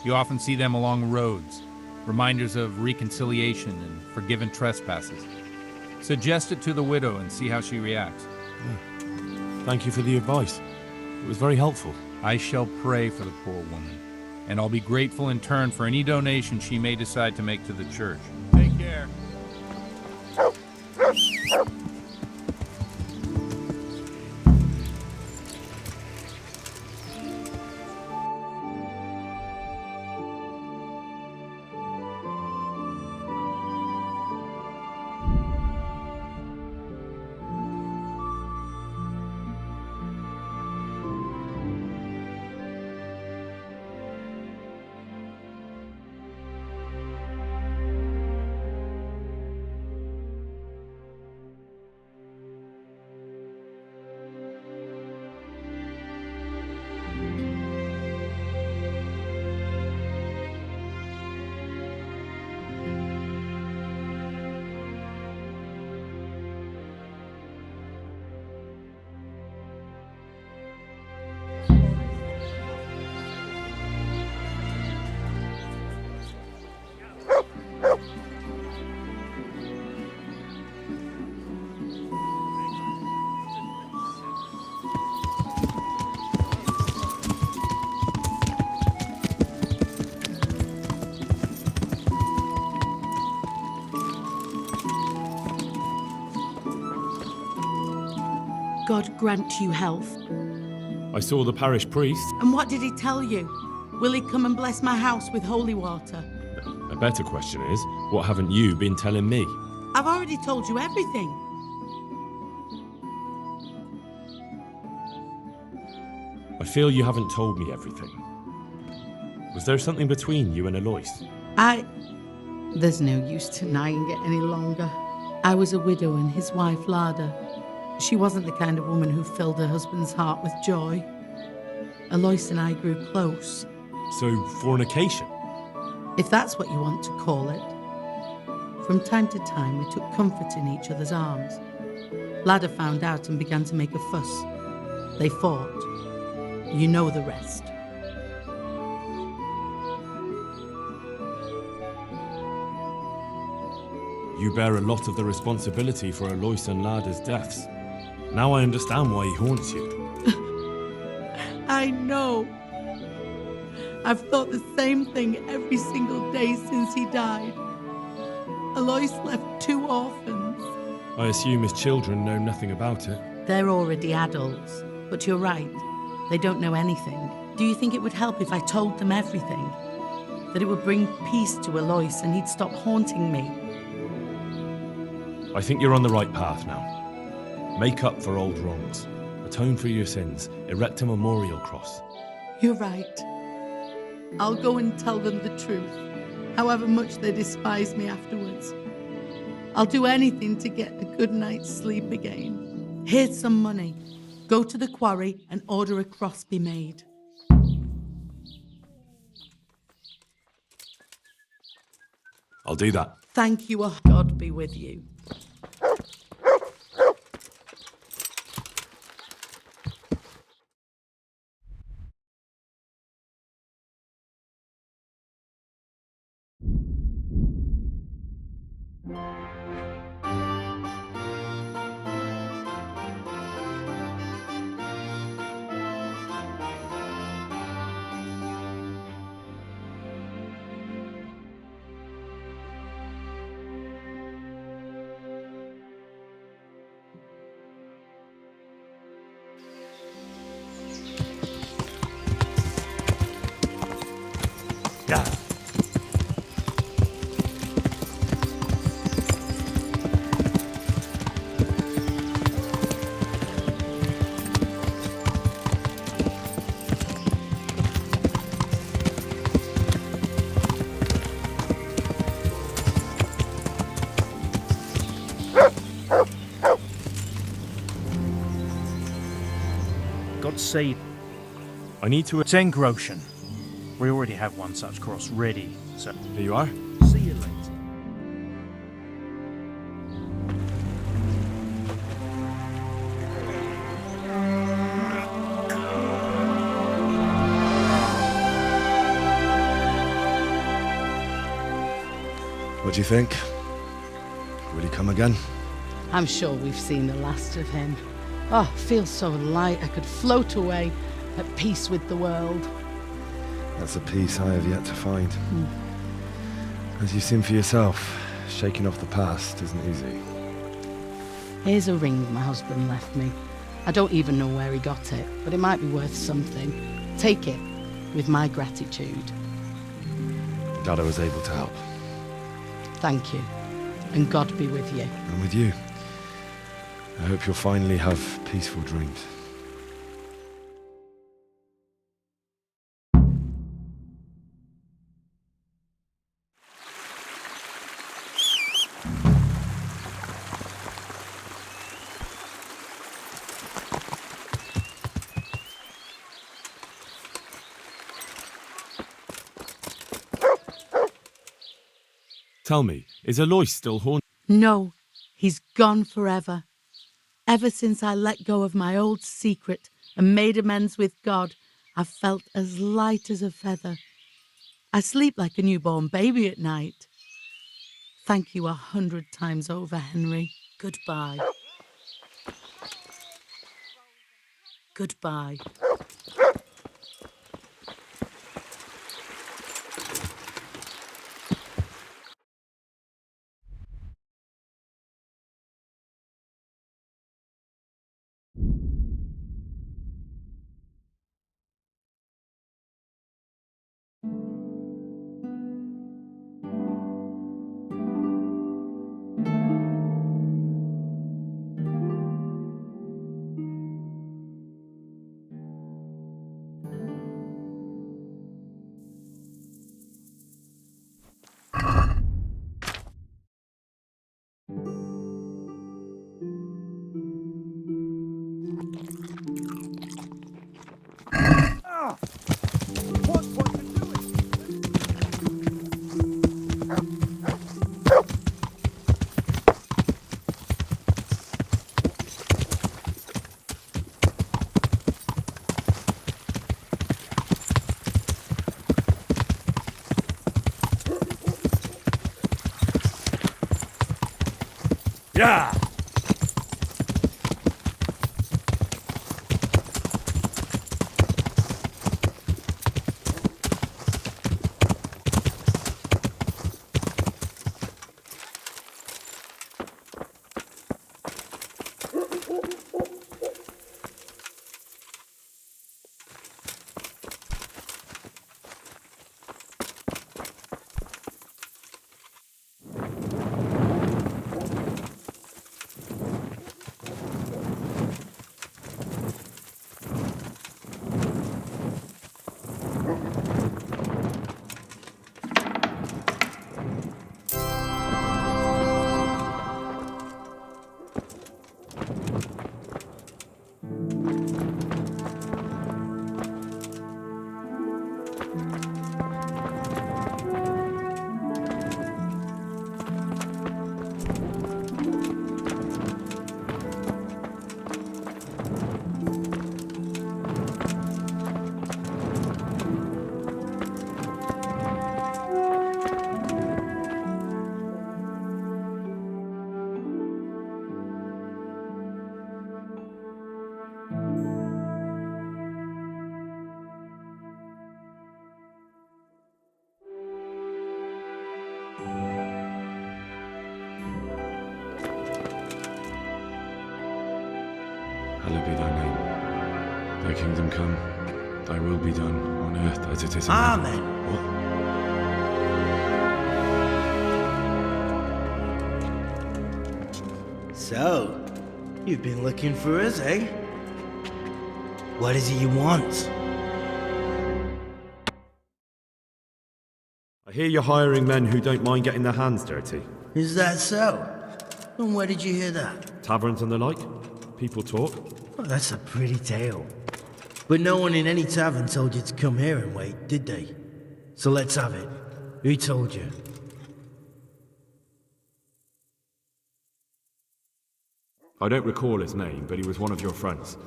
You often see them along roads, reminders of reconciliation and forgiven trespasses. Suggest it to the widow and see how she reacts. Thank you for the advice. It was very helpful. I shall pray for the poor woman, and I'll be grateful in turn for any donation she may decide to make to the church. Take care. God grant you health. I saw the parish priest. And what did he tell you? Will he come and bless my house with holy water? A better question is, what haven't you been telling me? I've already told you everything. I feel you haven't told me everything. Was there something between you and Alois? There's no use denying it any longer. I was a widow and his wife Lada. She wasn't the kind of woman who filled her husband's heart with joy. Alois and I grew close. So, fornication? If that's what you want to call it. From time to time, we took comfort in each other's arms. Lada found out and began to make a fuss. They fought. You know the rest. You bear a lot of the responsibility for Alois and Lada's deaths. Now I understand why he haunts you. I know. I've thought the same thing every single day since he died. Alois left 2 orphans. I assume his children know nothing about it. They're already adults, but you're right. They don't know anything. Do you think it would help if I told them everything? That it would bring peace to Alois and he'd stop haunting me? I think you're on the right path now. Make up for old wrongs. Atone for your sins. Erect a memorial cross. You're right. I'll go and tell them the truth, however much they despise me afterwards. I'll do anything to get a good night's sleep again. Here's some money. Go to the quarry and order a cross be made. I'll do that. Thank you, oh God be with you. God save. I need to... 10 groschen. We already have one such cross ready, so... Here you are. See you later. What do you think? Will he come again? I'm sure we've seen the last of him. Oh, feels so light I could float away at peace with the world. That's a peace I have yet to find. As you've seen for yourself, shaking off the past isn't easy. Here's a ring my husband left me. I don't even know where he got it, but it might be worth something. Take it, with my gratitude. Glad I was able to help. Thank you, and God be with you. And with you. I hope you'll finally have peaceful dreams. Tell me, is Alois still haunted? No, he's gone forever. Ever since I let go of my old secret and made amends with God, I've felt as light as a feather. I sleep like a newborn baby at night. Thank you 100 times over, Henry. Goodbye. Goodbye. Yeah! Hallowed be thy name. Thy kingdom come, thy will be done, on earth as it is in heaven. Amen. So, you've been looking for us, eh? What is it you want? I hear you're hiring men who don't mind getting their hands dirty. Is that so? And where did you hear that? Taverns and the like. People talk. Well, that's a pretty tale. But no one in any tavern told you to come here and wait, did they? So let's have it. Who told you? I don't recall his name, but he was one of your friends.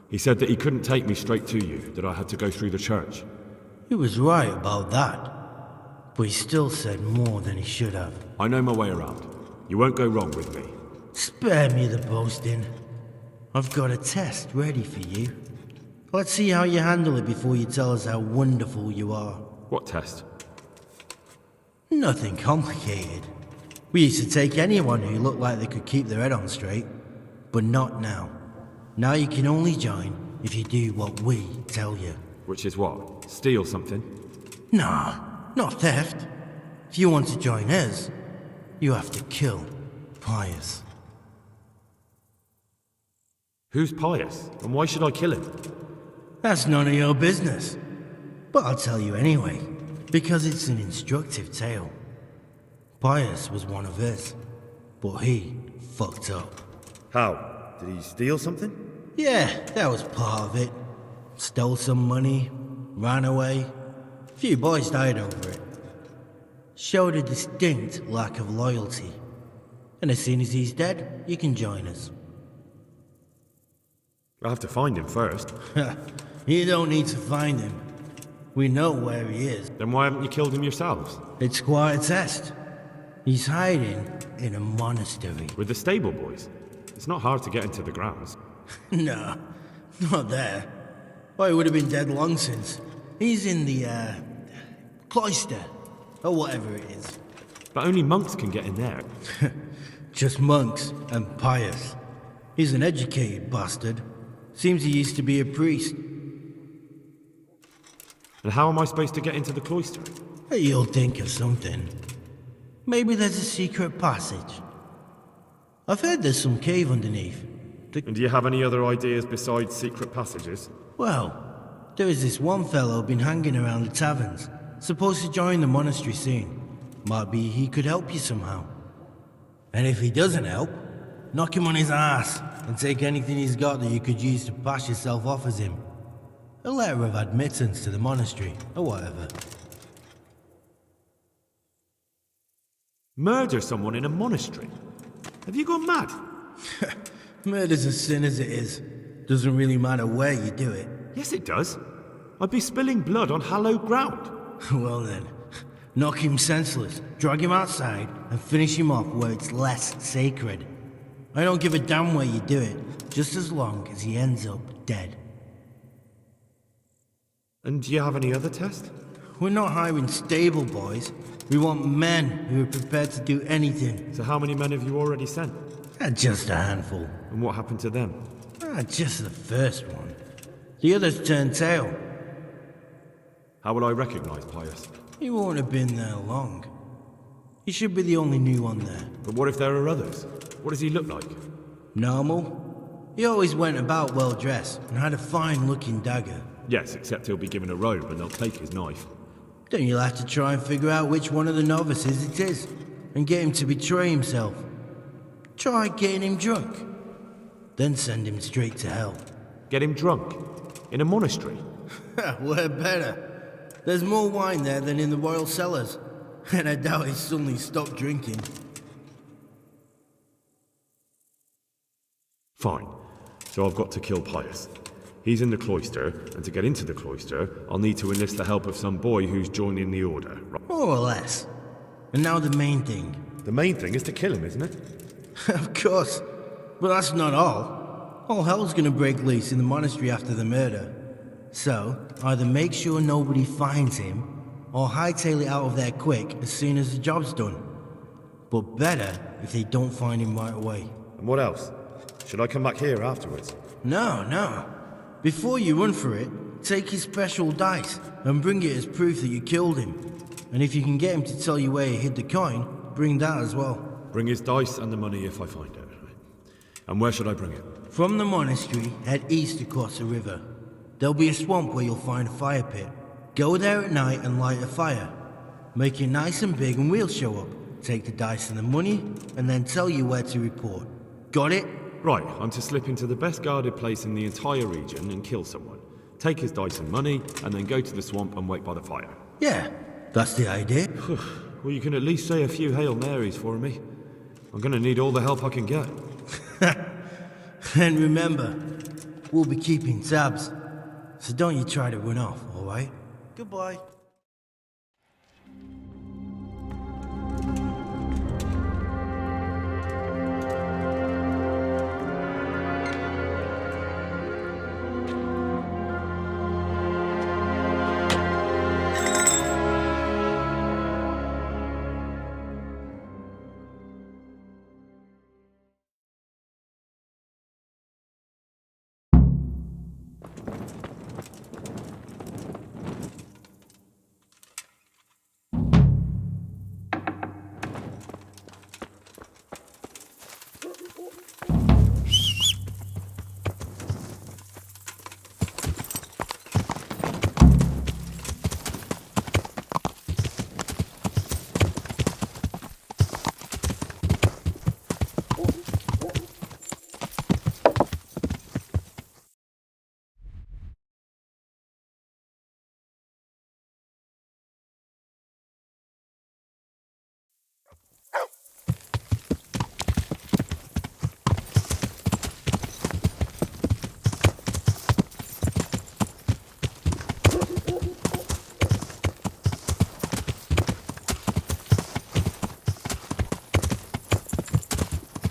He said that he couldn't take me straight to you, that I had to go through the church. He was right about that. But he still said more than he should have. I know my way around. You won't go wrong with me. Spare me the boasting. I've got a test ready for you. Let's see how you handle it before you tell us how wonderful you are. What test? Nothing complicated. We used to take anyone who looked like they could keep their head on straight. But not now. Now you can only join if you do what we tell you. Which is what? Steal something? Nah, not theft. If you want to join us, you have to kill Pius. Who's Pius? And why should I kill him? That's none of your business. But I'll tell you anyway, because it's an instructive tale. Pius was one of us, but he fucked up. How? Did he steal something? Yeah, that was part of it. Stole some money, ran away. A few boys died over it. Showed a distinct lack of loyalty. And as soon as he's dead, you can join us. I'll have to find him first. You don't need to find him. We know where he is. Then why haven't you killed him yourselves? It's quite a test. He's hiding in a monastery. With the stable boys? It's not hard to get into the grounds. No, not there. Well, he would have been dead long since. He's in the, cloister. Or whatever it is. But only monks can get in there. Just monks and Pius. He's an educated bastard. Seems he used to be a priest. And how am I supposed to get into the cloister? You'll think of something. Maybe there's a secret passage. I've heard there's some cave underneath. And do you have any other ideas besides secret passages? Well, there is this one fellow been hanging around the taverns. Supposed to join the monastery soon. Might be he could help you somehow. And if he doesn't help, knock him on his ass and take anything he's got that you could use to pass yourself off as him. A letter of admittance to the monastery, or whatever. Murder someone in a monastery? Have you gone mad? Murder's a sin as it is. Doesn't really matter where you do it. Yes, it does. I'd be spilling blood on hallowed ground. Well then, knock him senseless, drag him outside, and finish him off where it's less sacred. I don't give a damn where you do it, just as long as he ends up dead. And do you have any other test? We're not hiring stable boys. We want men who are prepared to do anything. So how many men have you already sent? Just a handful. And what happened to them? Just the first one. The others turned tail. How will I recognize Pius? He won't have been there long. He should be the only new one there. But what if there are others? What does he look like? Normal. He always went about well dressed and had a fine looking dagger. Yes, except he'll be given a robe and they'll take his knife. Then you'll have to try and figure out which one of the novices it is, and get him to betray himself. Try getting him drunk, then send him straight to hell. Get him drunk? In a monastery? We're better. There's more wine there than in the royal cellars, and I doubt he suddenly stopped drinking. Fine. So I've got to kill Pius. He's in the cloister, and to get into the cloister, I'll need to enlist the help of some boy who's joining the order. More or less. And now the main thing. The main thing is to kill him, isn't it? Of course. But that's not all. All hell's gonna break loose in the monastery after the murder. So, either make sure nobody finds him, or hightail it out of there quick as soon as the job's done. But better if they don't find him right away. And what else? Should I come back here afterwards? No. Before you run for it, take his special dice and bring it as proof that you killed him. And if you can get him to tell you where he hid the coin, bring that as well. Bring his dice and the money if I find it. And where should I bring it? From the monastery, head east across the river. There'll be a swamp where you'll find a fire pit. Go there at night and light a fire. Make it nice and big and we'll show up. Take the dice and the money, and then tell you where to report. Got it? Right, I'm to slip into the best guarded place in the entire region and kill someone. Take his dice and money, and then go to the swamp and wait by the fire. Yeah, that's the idea. Well, you can at least say a few Hail Marys for me. I'm gonna need all the help I can get. And remember, we'll be keeping tabs. So don't you try to run off, alright? Goodbye.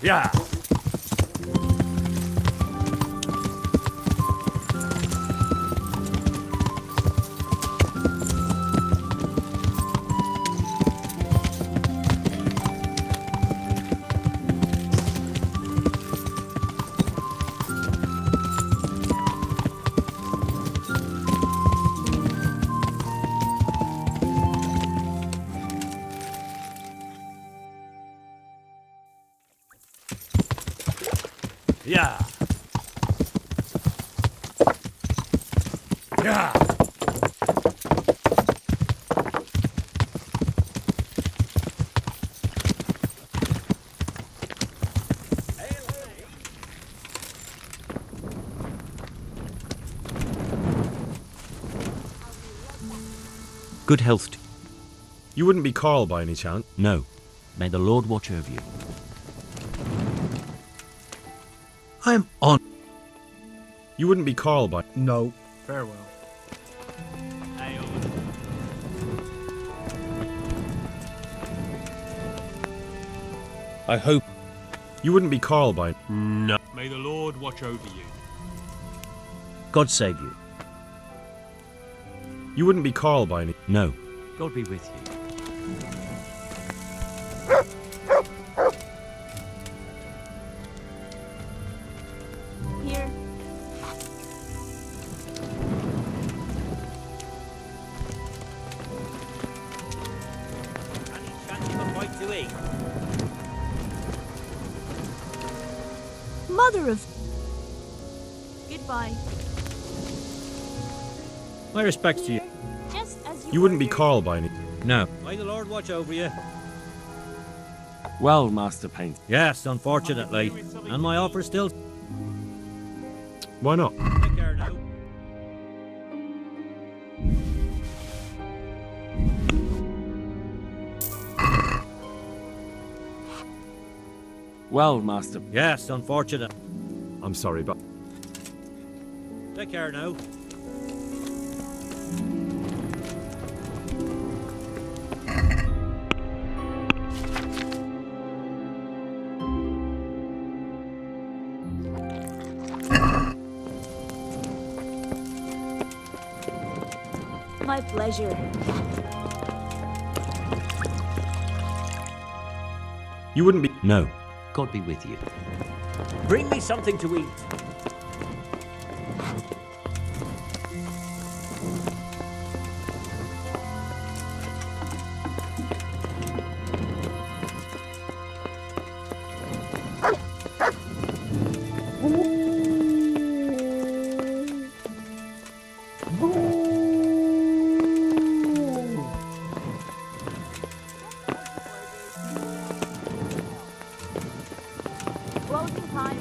Yeah. Yeah. Yeah. Good health. You wouldn't be Carl by any chance? No. May the Lord watch over you. I'm on. You wouldn't be Carl by... No. Farewell. I hope... You wouldn't be called by... No. May the Lord watch over you. God save you. You wouldn't be called by any... No. God be with you. Here. Mother of... Goodbye. My respects to you. Just as You wouldn't be called by any... No. May the Lord watch over you. Well, Master Paint. Yes, unfortunately. And my offer still... Why not? Take care now. Well, Master... Yes, unfortunate. I'm sorry, but... Take care now. My pleasure. You wouldn't be... No. God be with you. Bring me something to eat. Closing time.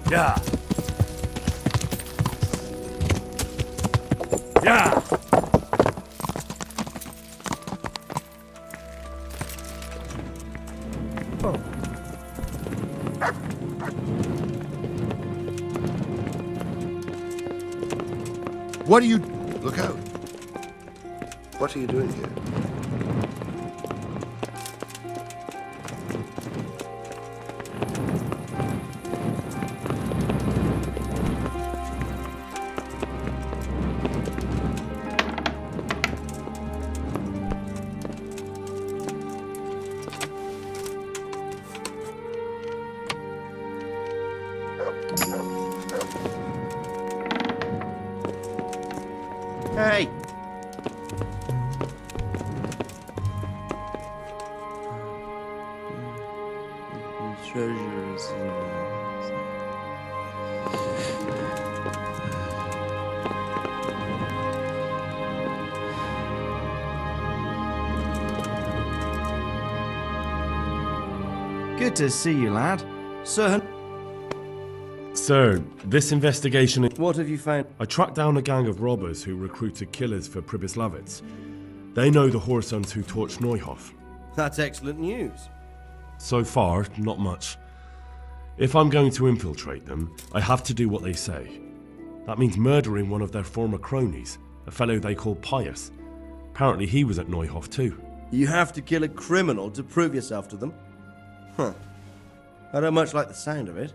Yeah. Yeah. What are you... Look out. What are you doing here? Hey! The treasure is Good to see you, lad. Sir Sir, this investigation... What have you found? I tracked down a gang of robbers who recruited killers for Pribyslavitz. They know the Horsons who torched Neuhof. That's excellent news. So far, not much. If I'm going to infiltrate them, I have to do what they say. That means murdering one of their former cronies, a fellow they call Pius. Apparently he was at Neuhof too. You have to kill a criminal to prove yourself to them? Huh. I don't much like the sound of it.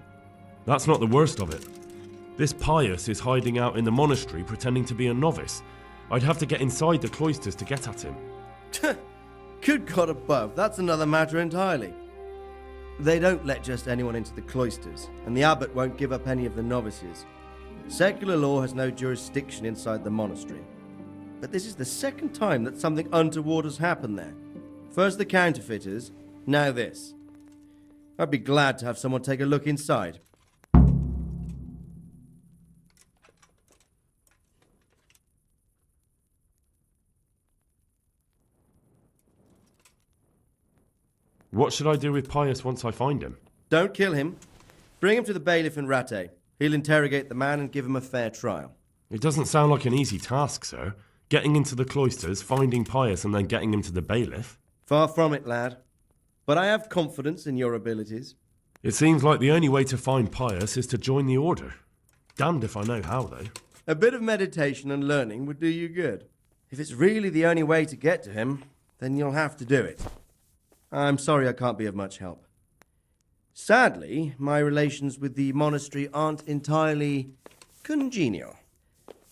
That's not the worst of it. This Pius is hiding out in the monastery pretending to be a novice. I'd have to get inside the cloisters to get at him. Good God above, that's another matter entirely. They don't let just anyone into the cloisters, and the abbot won't give up any of the novices. Secular law has no jurisdiction inside the monastery. But this is the second time that something untoward has happened there. First the counterfeiters, now this. I'd be glad to have someone take a look inside. What should I do with Pius once I find him? Don't kill him. Bring him to the bailiff in Rattay. He'll interrogate the man and give him a fair trial. It doesn't sound like an easy task, sir. Getting into the cloisters, finding Pius, and then getting him to the bailiff. Far from it, lad. But I have confidence in your abilities. It seems like the only way to find Pius is to join the order. Damned if I know how, though. A bit of meditation and learning would do you good. If it's really the only way to get to him, then you'll have to do it. I'm sorry I can't be of much help. Sadly, my relations with the monastery aren't entirely congenial.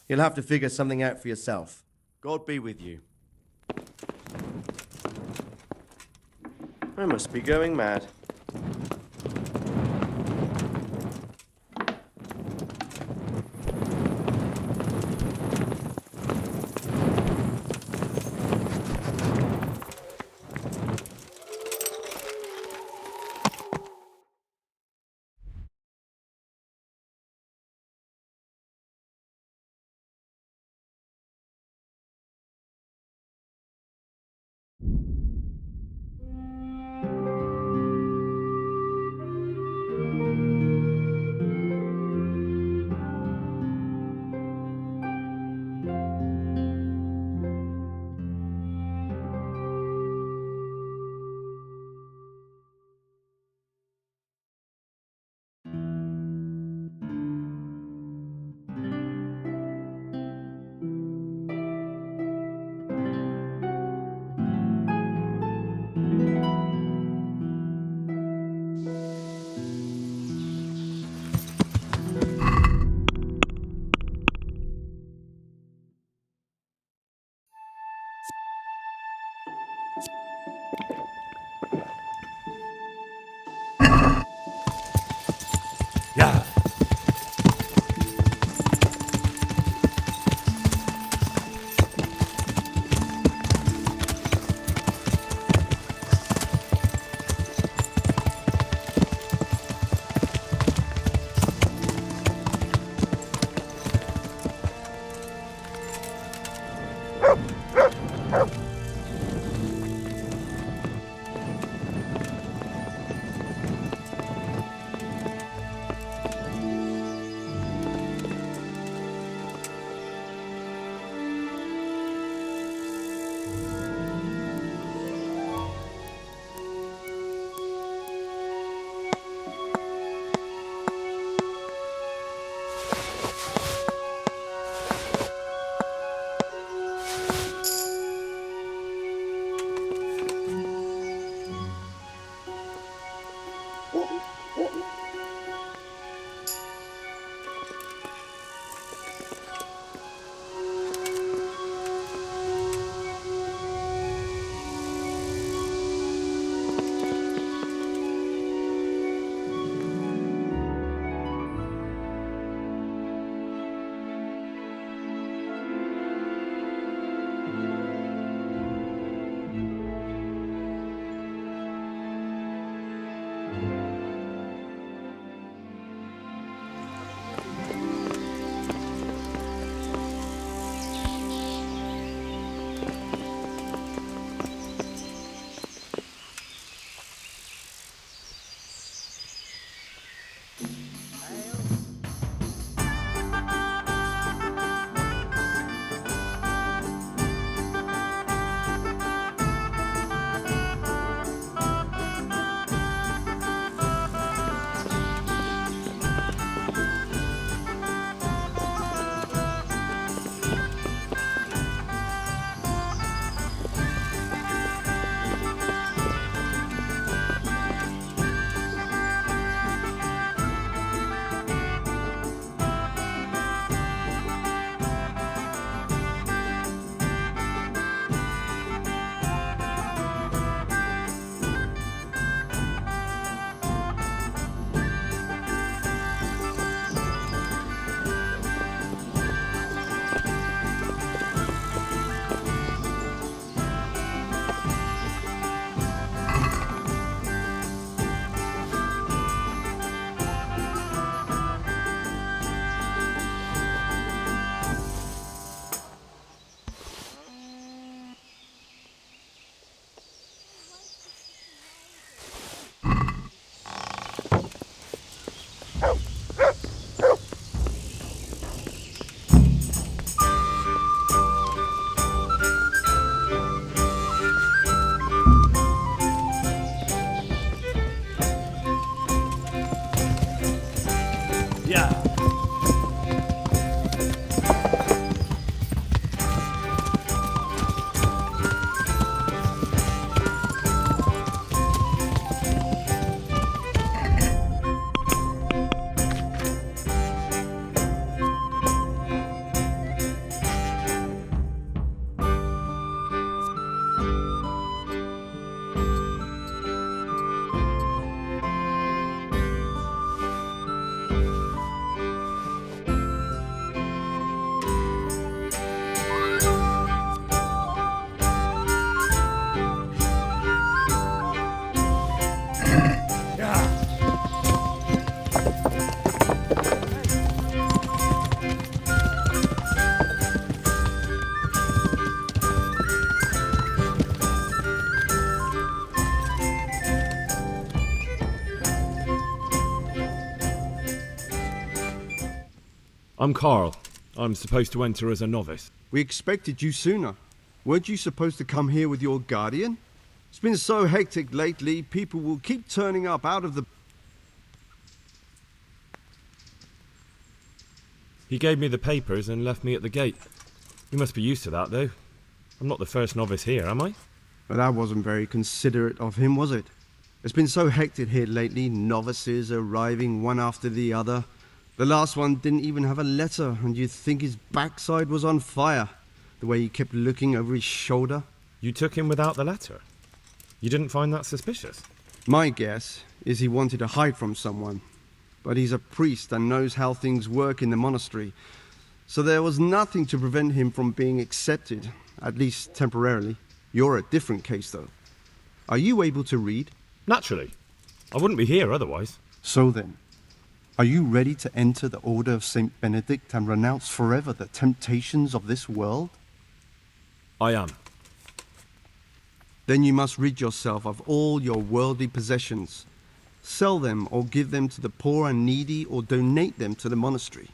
You'll have to figure something out for yourself. God be with you. I must be going mad. I'm Carl. I'm supposed to enter as a novice. We expected you sooner. Weren't you supposed to come here with your guardian? It's been so hectic lately, people will keep turning up out of the... He gave me the papers and left me at the gate. You must be used to that, though. I'm not the first novice here, am I? But that wasn't very considerate of him, was it? It's been so hectic here lately, novices arriving one after the other. The last one didn't even have a letter, and you'd think his backside was on fire, the way he kept looking over his shoulder. You took him without the letter? You didn't find that suspicious? My guess is he wanted to hide from someone. But he's a priest and knows how things work in the monastery, so there was nothing to prevent him from being accepted, at least temporarily. You're a different case, though. Are you able to read? Naturally. I wouldn't be here otherwise. So then, are you ready to enter the Order of St. Benedict and renounce forever the temptations of this world? I am. Then you must rid yourself of all your worldly possessions. Sell them or give them to the poor and needy or donate them to the monastery.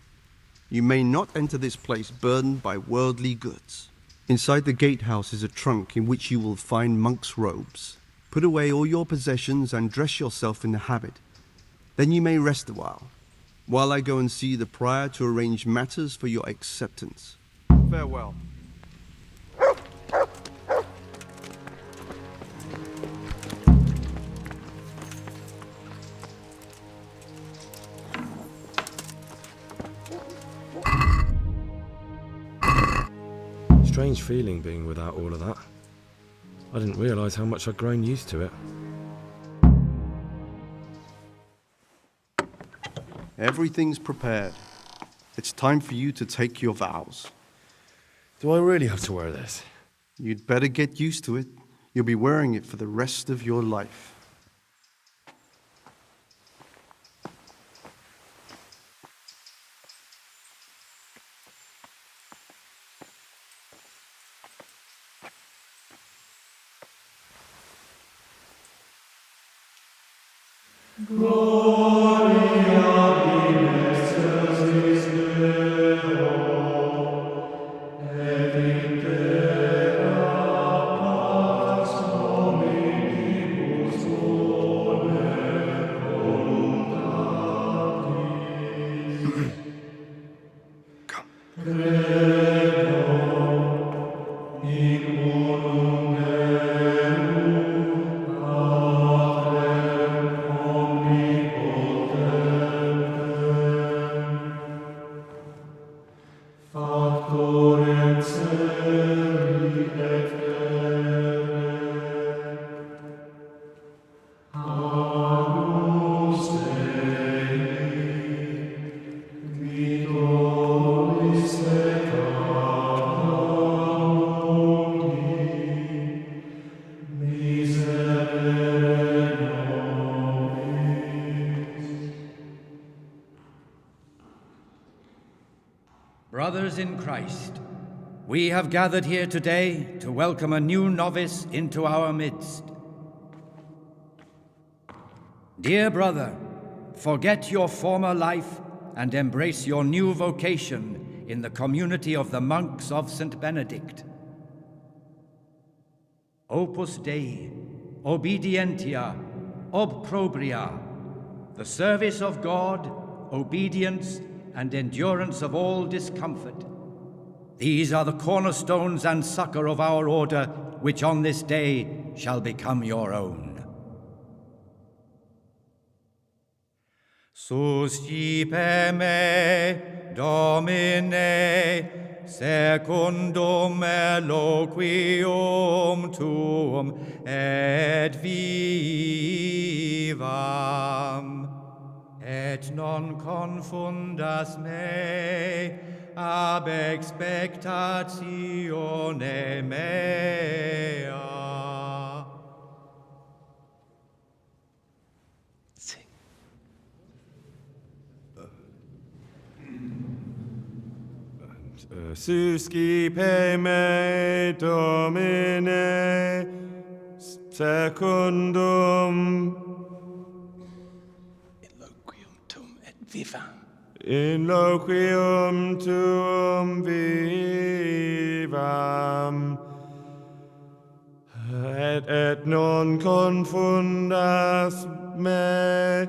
You may not enter this place burdened by worldly goods. Inside the gatehouse is a trunk in which you will find monk's robes. Put away all your possessions and dress yourself in the habit. Then you may rest a while I go and see the prior to arrange matters for your acceptance. Farewell. Strange feeling being without all of that. I didn't realise how much I'd grown used to it. Everything's prepared. It's time for you to take your vows. Do I really have to wear this? You'd better get used to it. You'll be wearing it for the rest of your life. Brothers in Christ, we have gathered here today to welcome a new novice into our midst. Dear brother, forget your former life and embrace your new vocation in the community of the monks of St. Benedict. Opus Dei, obedientia, obprobria, the service of God, obedience, and endurance of all discomfort. These are the cornerstones and succor of our order, which on this day shall become your own. Suscipe me, Domine, secundum eloquium tuum, et vivam. Et non confundas me ab expectatione mea. Suscipe me, Domine, secundum Vivam. in loquium tuum vivam, et non confundas me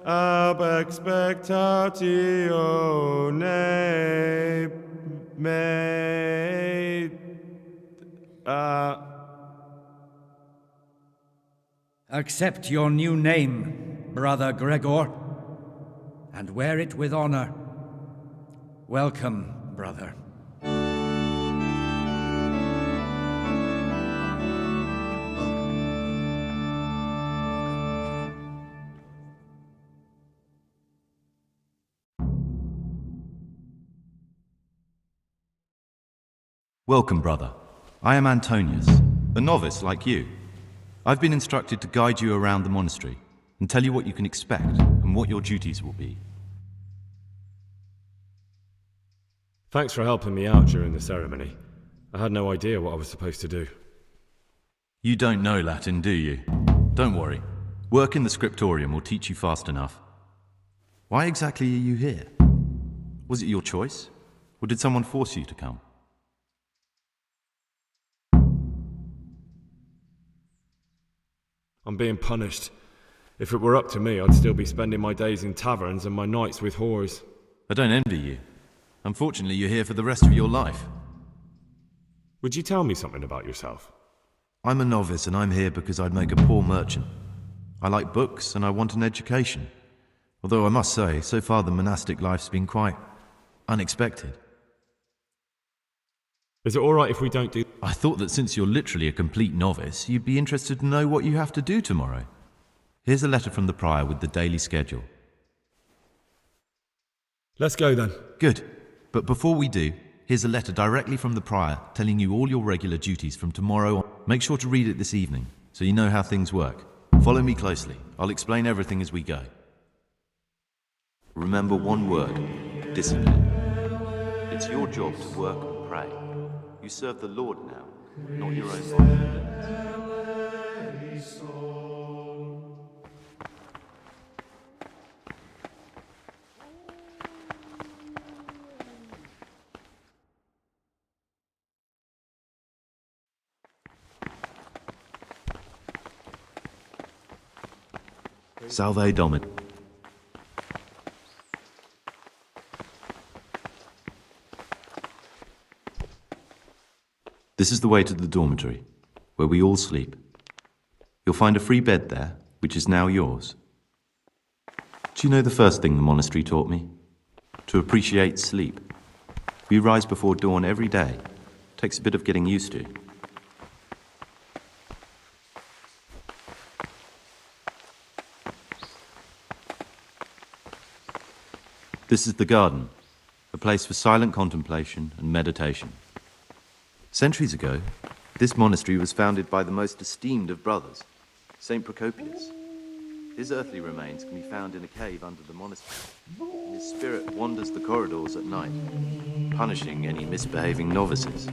ab expectatione me. Accept your new name, Brother Gregor, and wear it with honor. Welcome, brother. Welcome, brother. I am Antonius, a novice like you. I've been instructed to guide you around the monastery and tell you what you can expect and what your duties will be. Thanks for helping me out during the ceremony. I had no idea what I was supposed to do. You don't know Latin, do you? Don't worry. Work in the scriptorium will teach you fast enough. Why exactly are you here? Was it your choice? Or did someone force you to come? I'm being punished. If it were up to me, I'd still be spending my days in taverns and my nights with whores. I don't envy you. Unfortunately, you're here for the rest of your life. Would you tell me something about yourself? I'm a novice and I'm here because I'd make a poor merchant. I like books and I want an education. Although I must say, so far the monastic life's been quite unexpected. Is it alright if we don't do... I thought that since you're literally a complete novice, you'd be interested to know what you have to do tomorrow. Here's a letter from the prior with the daily schedule. Let's go then. Good. But before we do, here's a letter directly from the prior telling you all your regular duties from tomorrow on. Make sure to read it this evening, so you know how things work. Follow me closely. I'll explain everything as we go. Remember one word: discipline. It's your job to work and pray. You serve the Lord now, not your own body. Salve Domine. This is the way to the dormitory, where we all sleep. You'll find a free bed there, which is now yours. Do you know the first thing the monastery taught me? To appreciate sleep. We rise before dawn every day. Takes a bit of getting used to. This is the garden, a place for silent contemplation and meditation. Centuries ago, this monastery was founded by the most esteemed of brothers, Saint Procopius. His earthly remains can be found in a cave under the monastery. His spirit wanders the corridors at night, punishing any misbehaving novices.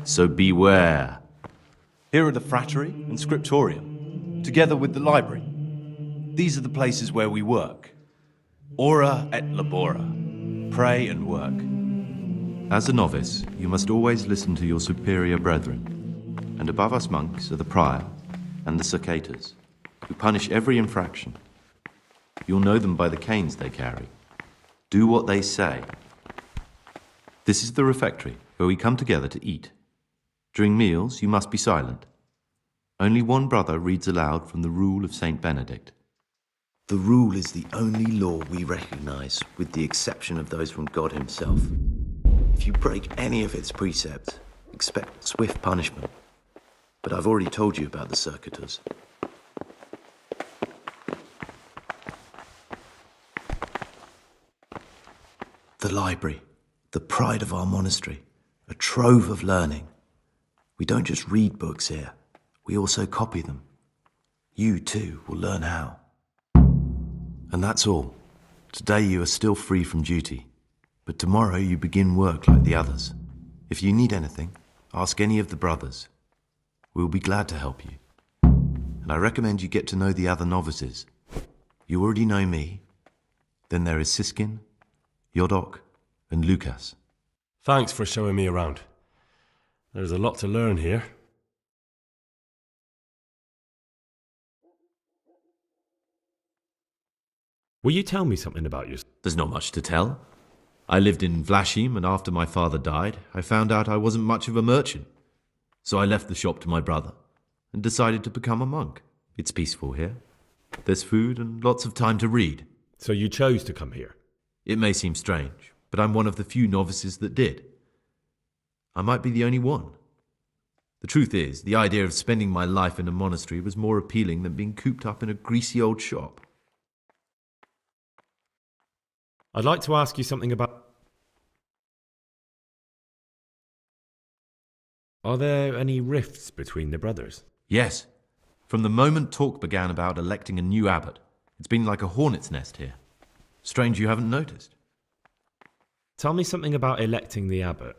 So beware. Here are the frattery and scriptorium, together with the library. These are the places where we work. Ora et labora. Pray and work. As a novice, you must always listen to your superior brethren. And above us monks are the prior and the circators, who punish every infraction. You'll know them by the canes they carry. Do what they say. This is the refectory, where we come together to eat. During meals, you must be silent. Only one brother reads aloud from the Rule of Saint Benedict. The rule is the only law we recognize, with the exception of those from God himself. If you break any of its precepts, expect swift punishment. But I've already told you about the circuitous. The library, the pride of our monastery, a trove of learning. We don't just read books here, we also copy them. You too will learn how. And that's all. Today you are still free from duty, but tomorrow you begin work like the others. If you need anything, ask any of the brothers. We'll be glad to help you. And I recommend you get to know the other novices. You already know me. Then there is Siskin, Yodok, and Lukas. Thanks for showing me around. There's a lot to learn here. Will you tell me something about yourself? There's not much to tell. I lived in Vlashim, and after my father died, I found out I wasn't much of a merchant. So I left the shop to my brother and decided to become a monk. It's peaceful here. There's food and lots of time to read. So you chose to come here? It may seem strange, but I'm one of the few novices that did. I might be the only one. The truth is, the idea of spending my life in a monastery was more appealing than being cooped up in a greasy old shop. I'd like to ask you something about... Are there any rifts between the brothers? Yes. From the moment talk began about electing a new abbot, it's been like a hornet's nest here. Strange you haven't noticed. Tell me something about electing the abbot.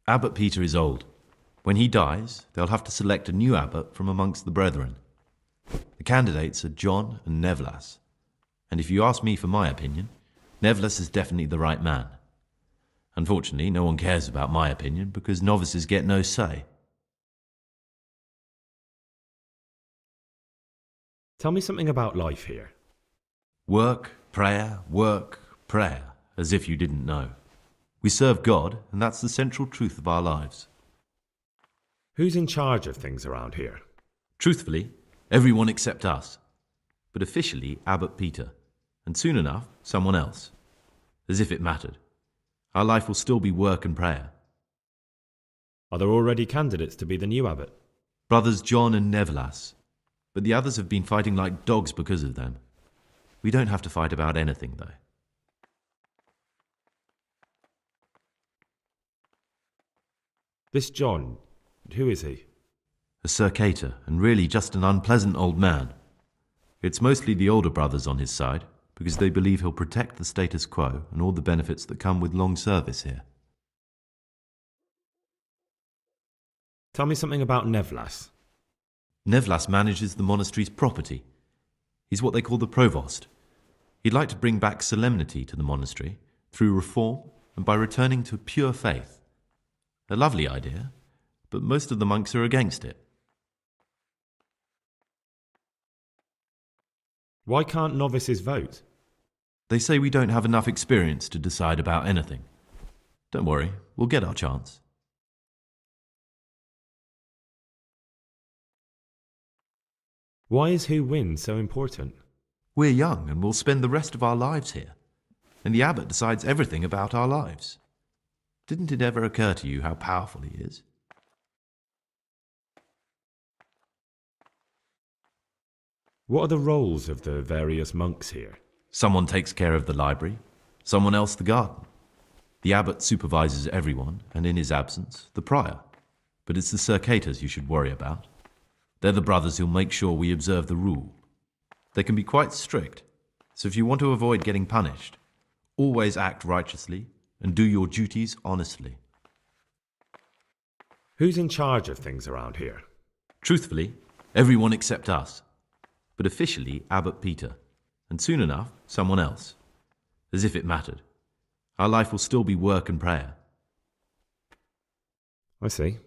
Abbot Peter is old. When he dies, they'll have to select a new abbot from amongst the brethren. The candidates are John and Nevlas. And if you ask me for my opinion, Nevlas is definitely the right man. Unfortunately, no one cares about my opinion because novices get no say. Tell me something about life here. Work, prayer, as if you didn't know. We serve God, and that's the central truth of our lives. Who's in charge of things around here? Truthfully, everyone except us. But officially, Abbot Peter. And soon enough, someone else. As if it mattered. Our life will still be work and prayer. Are there already candidates to be the new abbot? Brothers John and Nevlas. But the others have been fighting like dogs because of them. We don't have to fight about anything, though. This John, who is he? A circator, and really just an unpleasant old man. It's mostly the older brothers on his side, because they believe he'll protect the status quo and all the benefits that come with long service here. Tell me something about Nevlas. Nevlas manages the monastery's property. He's what they call the provost. He'd like to bring back solemnity to the monastery through reform and by returning to pure faith. A lovely idea, but most of the monks are against it. Why can't novices vote? They say we don't have enough experience to decide about anything. Don't worry, we'll get our chance. Why is who wins so important? We're young and we'll spend the rest of our lives here. And the abbot decides everything about our lives. Didn't it ever occur to you how powerful he is? What are the roles of the various monks here? Someone takes care of the library, someone else the garden. The abbot supervises everyone, and in his absence, the prior. But it's the circators you should worry about. They're the brothers who'll make sure we observe the rule. They can be quite strict, so if you want to avoid getting punished, always act righteously and do your duties honestly. Who's in charge of things around here? Truthfully, everyone except us. But officially, Abbot Peter. And soon enough, someone else. As if it mattered. Our life will still be work and prayer. I see.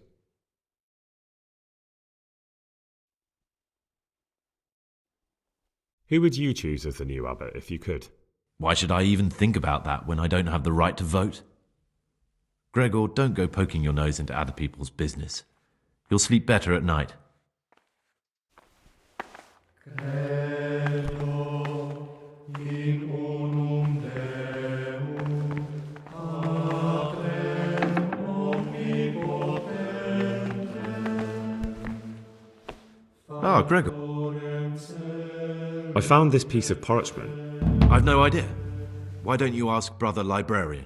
Who would you choose as the new abbot if you could? Why should I even think about that when I don't have the right to vote? Gregor, don't go poking your nose into other people's business. You'll sleep better at night. Ah, Gregor. I found this piece of parchment. I've no idea. Why don't you ask Brother Librarian?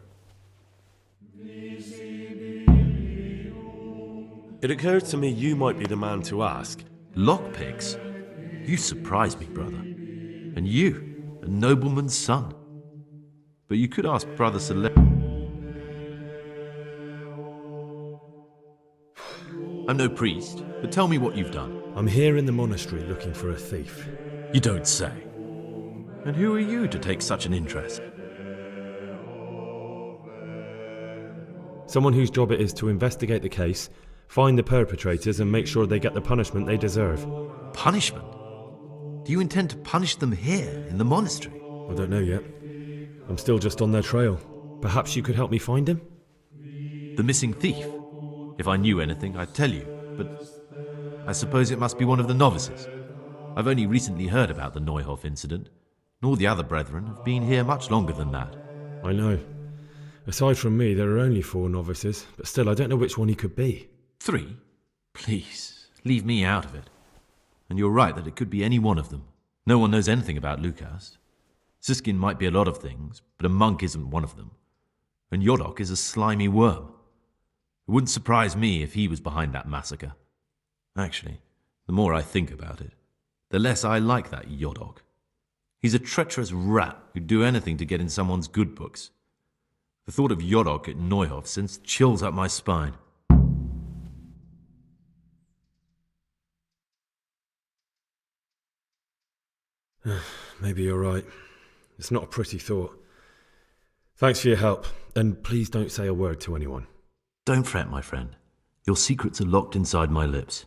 It occurred to me you might be the man to ask. Lockpicks? You surprise me, brother. And you, a nobleman's son. But you could ask Brother I'm no priest, but tell me what you've done. I'm here in the monastery looking for a thief. You don't say. And who are you to take such an interest? Someone whose job it is to investigate the case, find the perpetrators, and make sure they get the punishment they deserve. Punishment? Do you intend to punish them here, in the monastery? I don't know yet. I'm still just on their trail. Perhaps you could help me find him? The missing thief? If I knew anything, I'd tell you, but I suppose it must be one of the novices. I've only recently heard about the Neuhof incident, and all the other brethren have been here much longer than that. I know. Aside from me, there are only 4 novices, but still, I don't know which one he could be. 3? Please, leave me out of it. And you're right that it could be any one of them. No one knows anything about Lukas. Siskin might be a lot of things, but a monk isn't one of them. And Yodok is a slimy worm. It wouldn't surprise me if he was behind that massacre. Actually, the more I think about it, the less I like that Yodok. He's a treacherous rat who'd do anything to get in someone's good books. The thought of Yodok at Neuhof sends chills up my spine. Maybe you're right. It's not a pretty thought. Thanks for your help, and please don't say a word to anyone. Don't fret, my friend. Your secrets are locked inside my lips.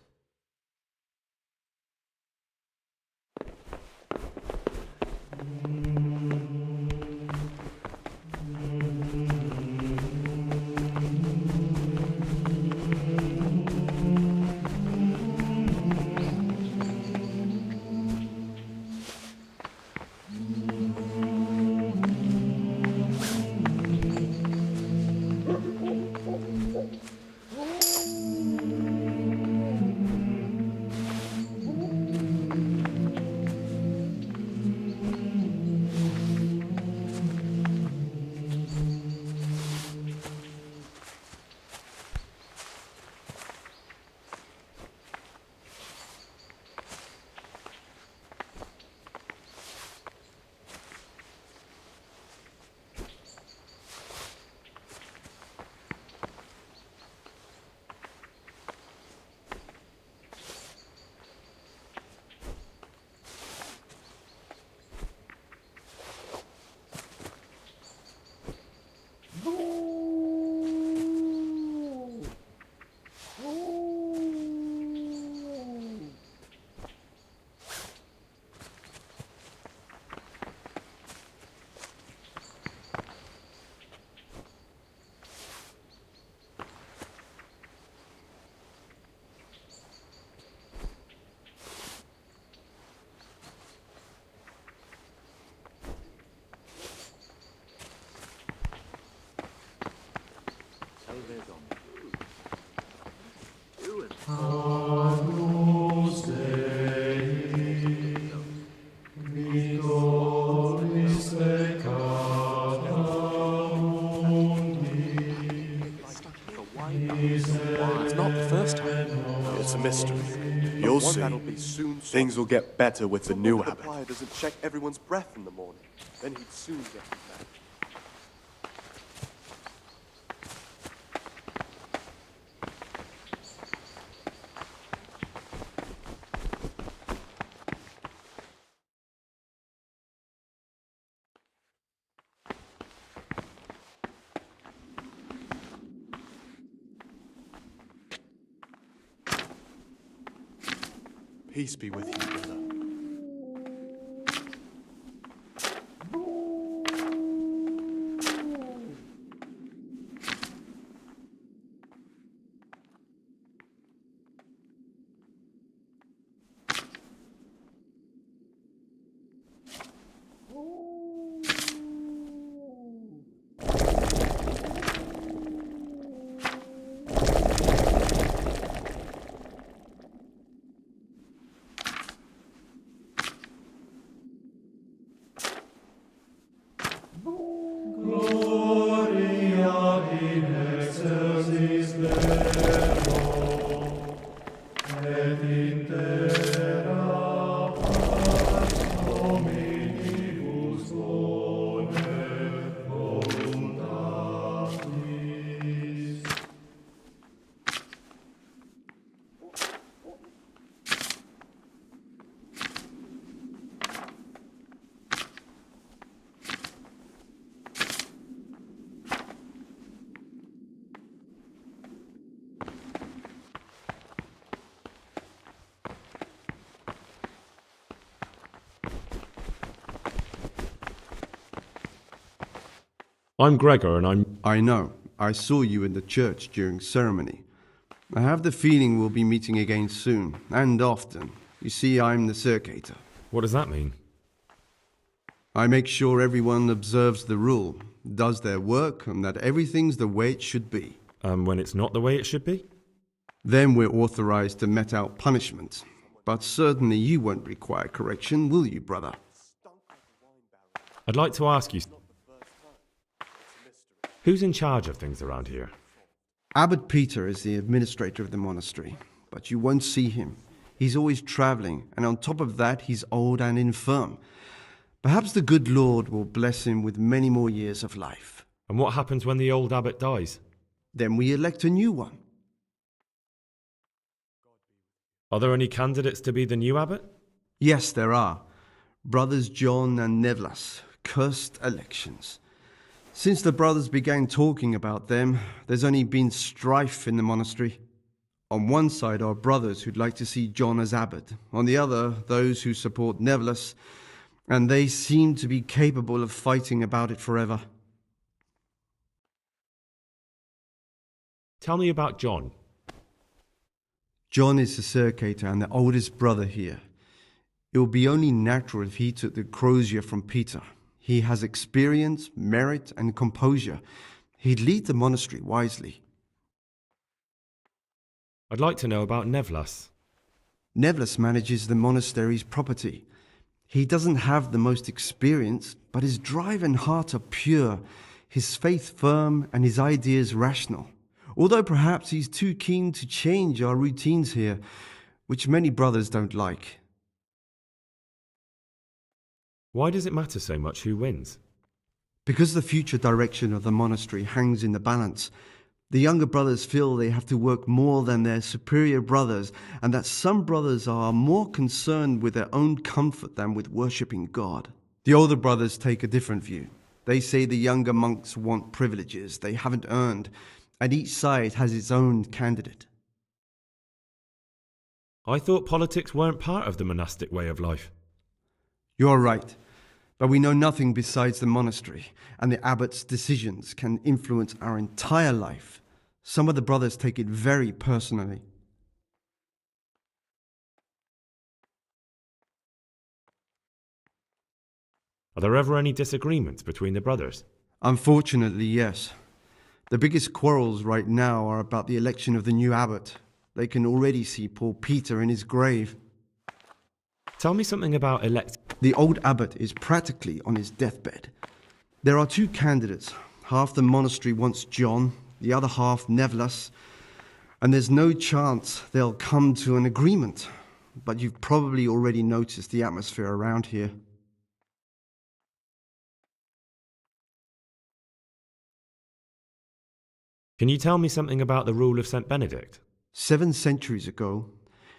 It's not the first time. It's a mystery. You'll see. Things will get better with the new abbot. The doesn't check everyone's breath in the morning. Then he'd soon get them back. Peace be with you, brother. I'm Gregor, and I know. I saw you in the church during ceremony. I have the feeling we'll be meeting again soon, and often. You see, I'm the circator. What does that mean? I make sure everyone observes the rule, does their work, and that everything's the way it should be. When it's not the way it should be? Then we're authorized to mete out punishment. But certainly you won't require correction, will you, brother? I'd like to ask you, who's in charge of things around here? Abbot Peter is the administrator of the monastery, but you won't see him. He's always traveling, and on top of that, he's old and infirm. Perhaps the good Lord will bless him with many more years of life. And what happens when the old abbot dies? Then we elect a new one. Are there any candidates to be the new abbot? Yes, there are. Brothers John and Nevlas. Cursed elections. Since the brothers began talking about them, there's only been strife in the monastery. On one side are brothers who'd like to see John as abbot. On the other, those who support Nevlas, and they seem to be capable of fighting about it forever. Tell me about John. John is the circator and the oldest brother here. It would be only natural if he took the crozier from Peter. He has experience, merit, and composure. He'd lead the monastery wisely. I'd like to know about Nevlas. Nevlas manages the monastery's property. He doesn't have the most experience, but his drive and heart are pure, his faith firm, and his ideas rational. Although perhaps he's too keen to change our routines here, which many brothers don't like. Why does it matter so much who wins? Because the future direction of the monastery hangs in the balance. The younger brothers feel they have to work more than their superior brothers, and that some brothers are more concerned with their own comfort than with worshipping God. The older brothers take a different view. They say the younger monks want privileges they haven't earned, and each side has its own candidate. I thought politics weren't part of the monastic way of life. You're right, but we know nothing besides the monastery, and the abbot's decisions can influence our entire life. Some of the brothers take it very personally. Are there ever any disagreements between the brothers? Unfortunately, yes. The biggest quarrels right now are about the election of the new abbot. They can already see poor Peter in his grave. Tell me something about The old abbot is practically on his deathbed. There are two candidates. Half the monastery wants John, the other half Nevlas, and there's no chance they'll come to an agreement. But you've probably already noticed the atmosphere around here. Can you tell me something about the rule of St. Benedict? 7 centuries ago,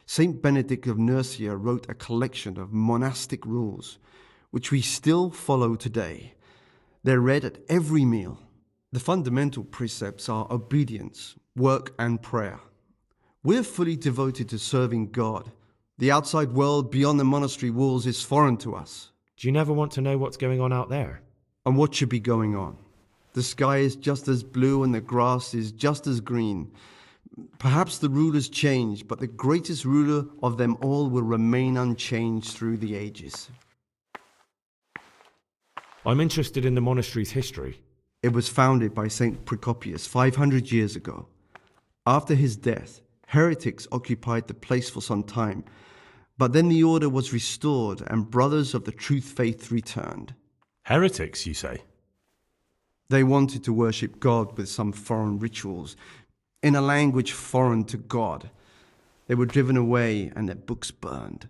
Saint Benedict of Nursia wrote a collection of monastic rules, which we still follow today. They're read at every meal. The fundamental precepts are obedience, work, and prayer. We're fully devoted to serving God. The outside world beyond the monastery walls is foreign to us. Do you never want to know what's going on out there? And what should be going on? The sky is just as blue and the grass is just as green. Perhaps the rulers change, but the greatest ruler of them all will remain unchanged through the ages. I'm interested in the monastery's history. It was founded by Saint Procopius 500 years ago. After his death, heretics occupied the place for some time, but then the order was restored and brothers of the truth faith returned. Heretics, you say? They wanted to worship God with some foreign rituals, in a language foreign to God. They were driven away and their books burned.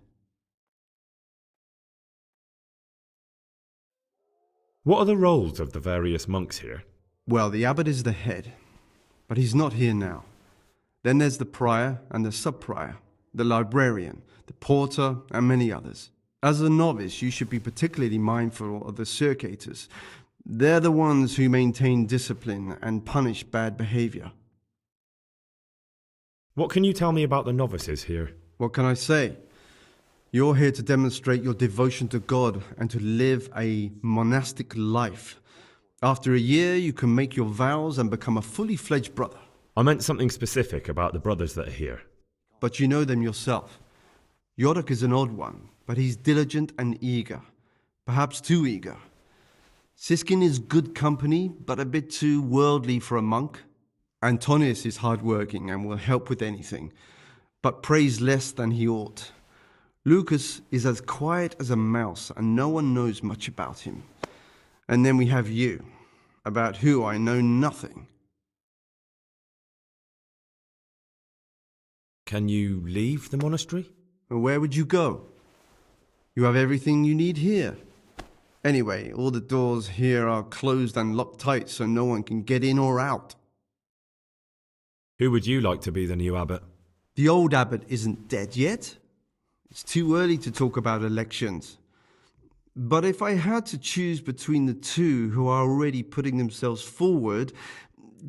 What are the roles of the various monks here? Well, the abbot is the head, but he's not here now. Then there's the prior and the sub-prior, the librarian, the porter, and many others. As a novice, you should be particularly mindful of the circators. They're the ones who maintain discipline and punish bad behavior. What can you tell me about the novices here? What can I say? You're here to demonstrate your devotion to God and to live a monastic life. After a year, you can make your vows and become a fully fledged brother. I meant something specific about the brothers that are here. But you know them yourself. Yorick is an odd one, but he's diligent and eager. Perhaps too eager. Siskin is good company, but a bit too worldly for a monk. Antonius is hardworking and will help with anything, but prays less than he ought. Lucas is as quiet as a mouse, and no one knows much about him. And then we have you, about who I know nothing. Can you leave the monastery? Where would you go? You have everything you need here. Anyway, all the doors here are closed and locked tight, so no one can get in or out. Who would you like to be the new abbot? The old abbot isn't dead yet. It's too early to talk about elections. But if I had to choose between the two who are already putting themselves forward,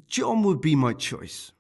John would be my choice.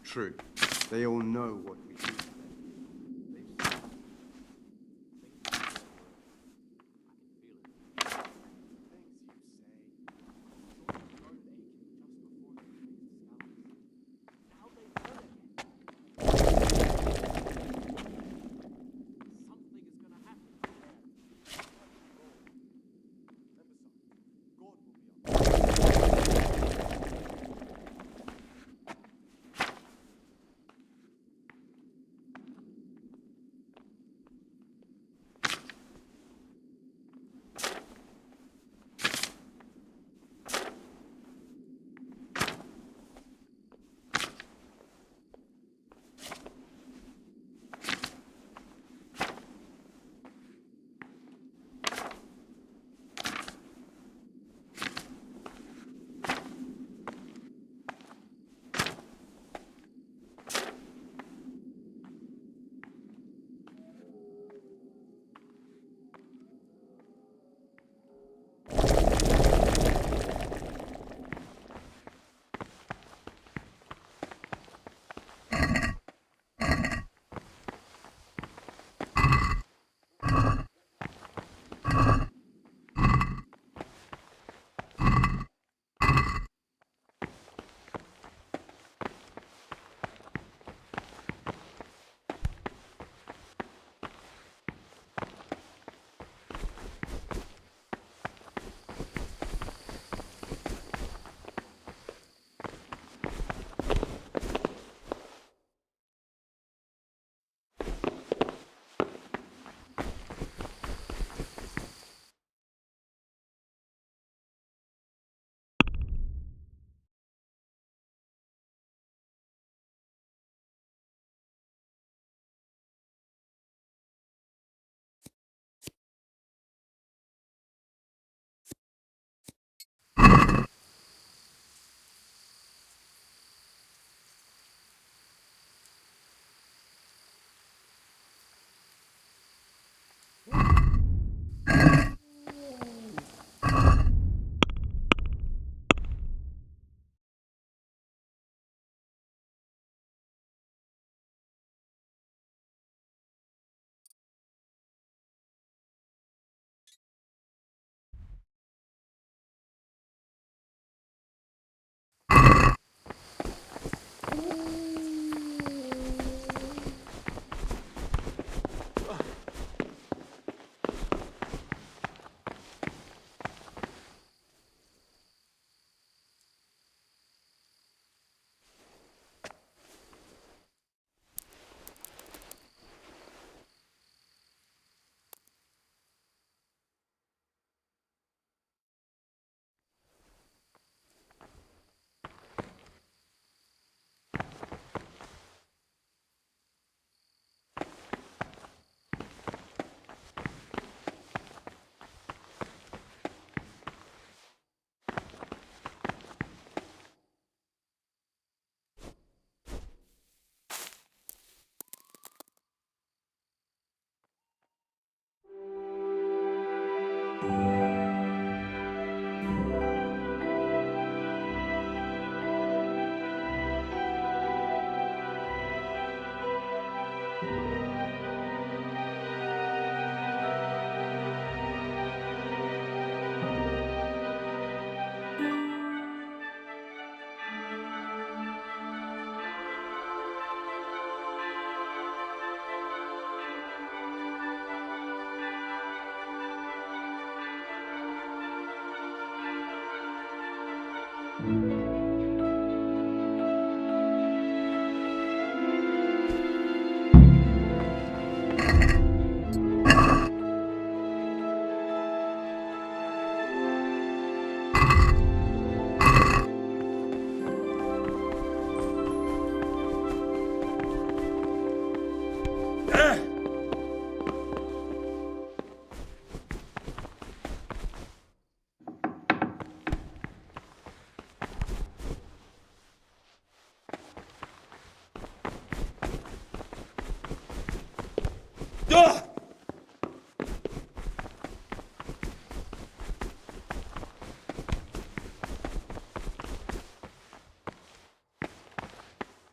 True. They all know what we do.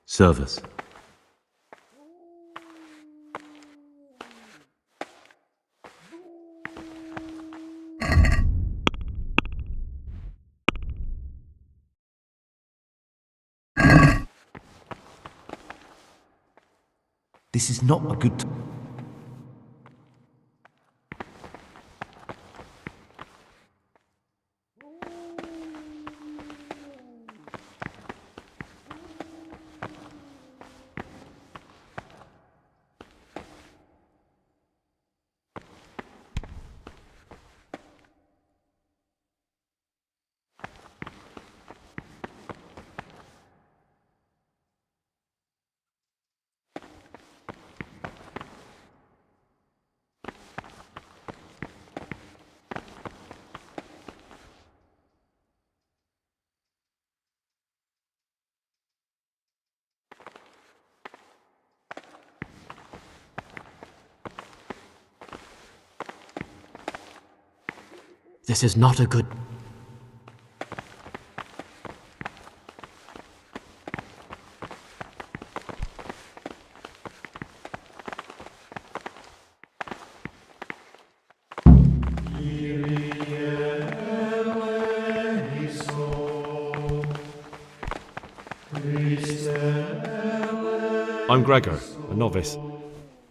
Service. This is not a good time. This is not a good... I'm Gregor, a novice.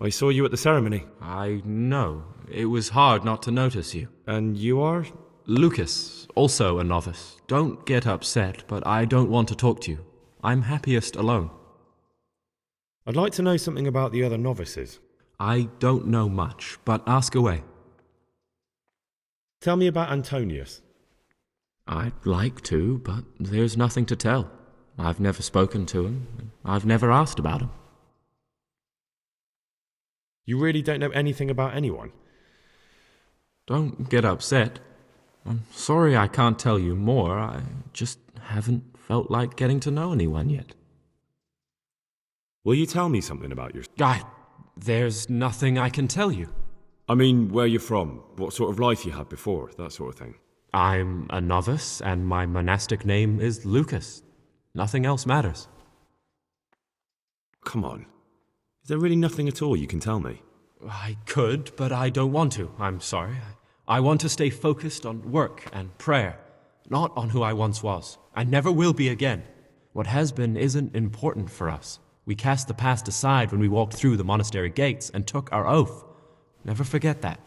I saw you at the ceremony. I know. It was hard not to notice you. And you are? Lucas, also a novice. Don't get upset, but I don't want to talk to you. I'm happiest alone. I'd like to know something about the other novices. I don't know much, but ask away. Tell me about Antonius. I'd like to, but there's nothing to tell. I've never spoken to him. I've never asked about him. You really don't know anything about anyone? Don't get upset. I'm sorry I can't tell you more. I just haven't felt like getting to know anyone yet. Will you tell me something about your... There's nothing I can tell you. I mean, where you're from, what sort of life you had before, that sort of thing. I'm a novice, and my monastic name is Lucas. Nothing else matters. Come on. Is there really nothing at all you can tell me? I could, but I don't want to. I'm sorry. I want to stay focused on work and prayer, not on who I once was. I never will be again. What has been isn't important for us. We cast the past aside when we walked through the monastery gates and took our oath. Never forget that.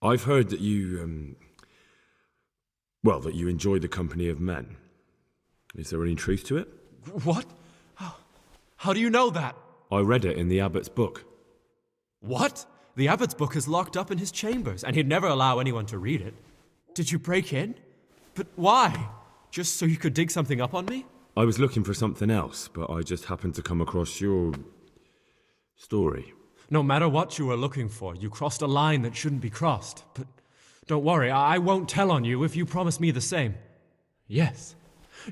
I've heard that you, that you enjoy the company of men. Is there any truth to it? What? How do you know that? I read it in the abbot's book. What? The abbot's book is locked up in his chambers, and he'd never allow anyone to read it. Did you break in? But why? Just so you could dig something up on me? I was looking for something else, but I just happened to come across your... story. No matter what you were looking for, you crossed a line that shouldn't be crossed. But don't worry, I won't tell on you if you promise me the same. Yes,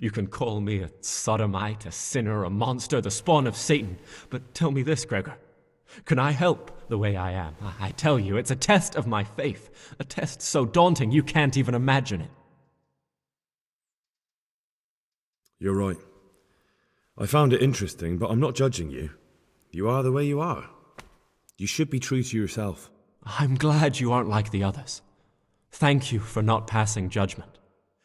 You can call me a sodomite, a sinner, a monster, the spawn of Satan. But tell me this, Gregor. Can I help the way I am? I tell you, it's a test of my faith. A test so daunting you can't even imagine it. You're right. I found it interesting, but I'm not judging you. You are the way you are. You should be true to yourself. I'm glad you aren't like the others. Thank you for not passing judgment.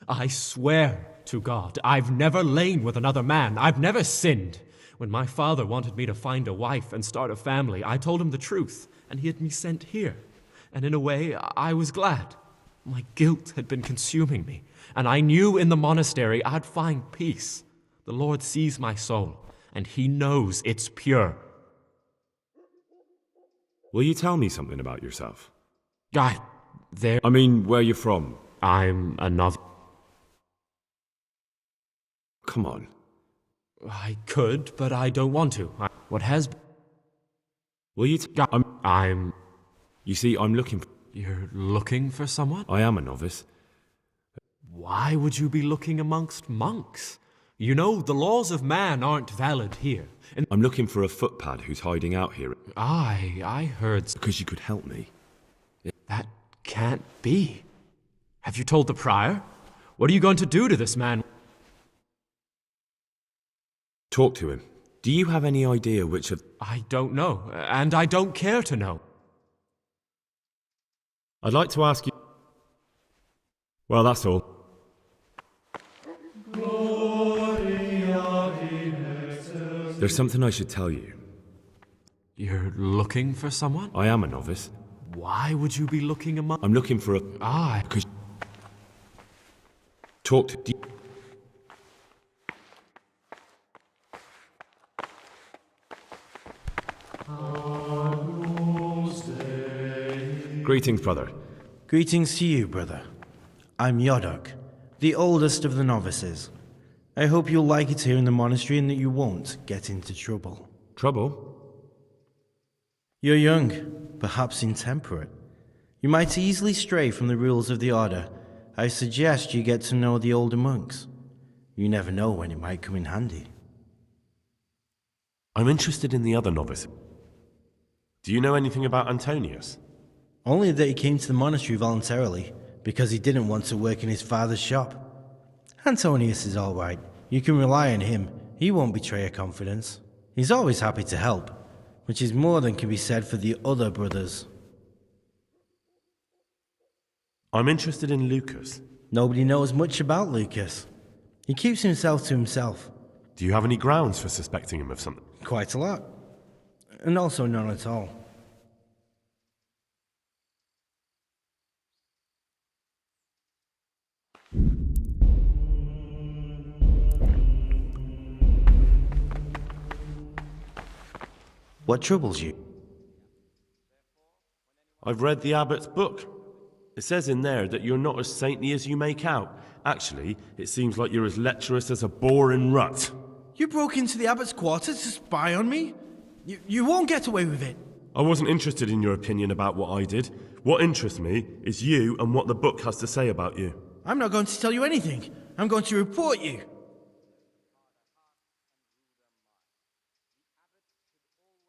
I swear to God, I've never lain with another man. I've never sinned. When my father wanted me to find a wife and start a family, I told him the truth, and he had me sent here. And in a way, I was glad. My guilt had been consuming me, and I knew in the monastery I'd find peace. The Lord sees my soul, and he knows it's pure. Will you tell me something about yourself? I mean, where you're from. I'm a novice. Come on. I could, but I don't want to. Will you You see, I'm looking for... You're looking for someone? I am a novice. Why would you be looking amongst monks? You know, the laws of man aren't valid here. I'm looking for a footpad who's hiding out here. I heard... Because you could help me. That can't be. Have you told the prior? What are you going to do to this man? Talk to him. Do you have any idea which of... I don't know, and I don't care to know. I'd like to ask you... Well, that's all. There's something I should tell you. You're looking for someone? I am a novice. Why would you be looking among... I'm looking for a... Because... Talk to... Greetings, brother. Greetings to you, brother. I'm Yodok, the oldest of the novices. I hope you'll like it here in the monastery and that you won't get into trouble. Trouble? You're young, perhaps intemperate. You might easily stray from the rules of the order. I suggest you get to know the older monks. You never know when it might come in handy. I'm interested in the other novice. Do you know anything about Antonius? Only that he came to the monastery voluntarily, because he didn't want to work in his father's shop. Antonius is all right. You can rely on him. He won't betray your confidence. He's always happy to help, which is more than can be said for the other brothers. I'm interested in Lucas. Nobody knows much about Lucas. He keeps himself to himself. Do you have any grounds for suspecting him of something? Quite a lot. And also none at all. What troubles you? I've read the abbot's book. It says in there that you're not as saintly as you make out. Actually, it seems like you're as lecherous as a boar in rut. You broke into the abbot's quarters to spy on me? You won't get away with it. I wasn't interested in your opinion about what I did. What interests me is you and what the book has to say about you. I'm not going to tell you anything. I'm going to report you.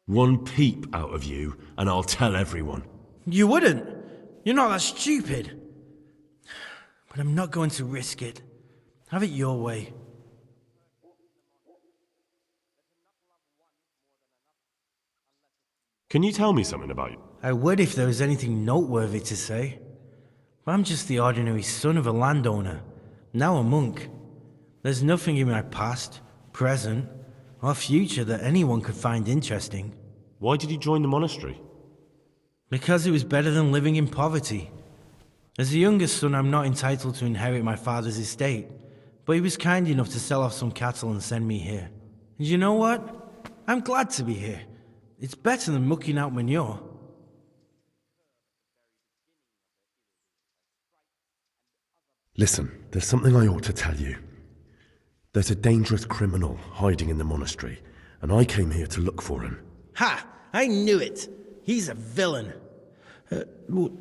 One peep out of you, and I'll tell everyone. You wouldn't. You're not that stupid. But I'm not going to risk it. Have it your way. Can you tell me something about you? I would if there was anything noteworthy to say. But I'm just the ordinary son of a landowner, now a monk. There's nothing in my past, present, or future that anyone could find interesting. Why did you join the monastery? Because it was better than living in poverty. As the youngest son, I'm not entitled to inherit my father's estate, but he was kind enough to sell off some cattle and send me here. And you know what? I'm glad to be here. It's better than mucking out manure. Listen, there's something I ought to tell you. There's a dangerous criminal hiding in the monastery, and I came here to look for him. Ha! I knew it! He's a villain. Who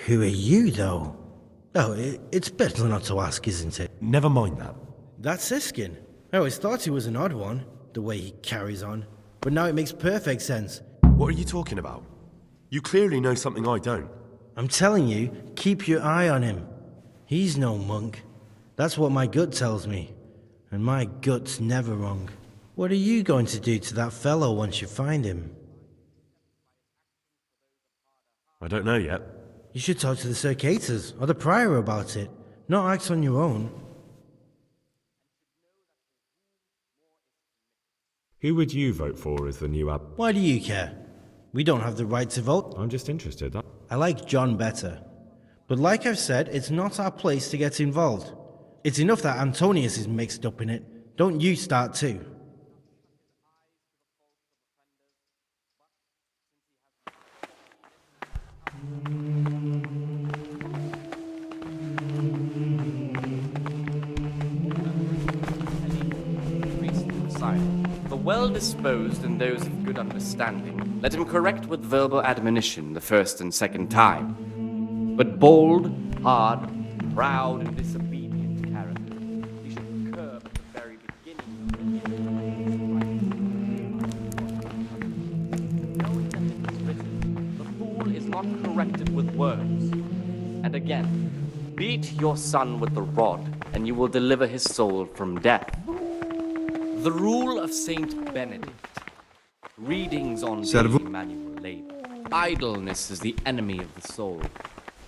are you, though? Oh, it's better not to ask, isn't it? Never mind that. That's Siskin. I always thought he was an odd one, the way he carries on. But now it makes perfect sense. What are you talking about? You clearly know something I don't. I'm telling you, keep your eye on him. He's no monk. That's what my gut tells me. And my gut's never wrong. What are you going to do to that fellow once you find him? I don't know yet. You should talk to the Circators or the Prior about it, not act on your own. Who would you vote for as the new abbot? Why do you care? We don't have the right to vote. I'm just interested. I like John better. But like I've said, it's not our place to get involved. It's enough that Antonius is mixed up in it. Don't you start too. The well-disposed and those of good understanding, let him correct with verbal admonition the first and second time. But bold, hard, proud, and disobedient character, he should curb at the very beginning of the knowing that it is written, the fool is not corrected with words. And again, beat your son with the rod, and you will deliver his soul from death. The rule of Saint Benedict. Readings on daily manual labor. Idleness is the enemy of the soul.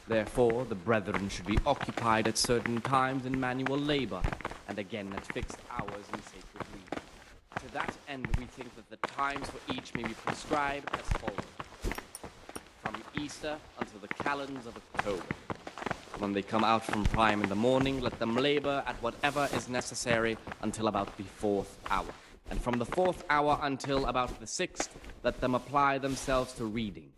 Therefore, the brethren should be occupied at certain times in manual labor, and again at fixed hours in sacred reading. To that end, we think that the times for each may be prescribed as follows. From Easter until the calends of October. When they come out from prime in the morning, let them labor at whatever is necessary until about the 4th hour. And from the 4th hour until about the 6th, let them apply themselves to reading.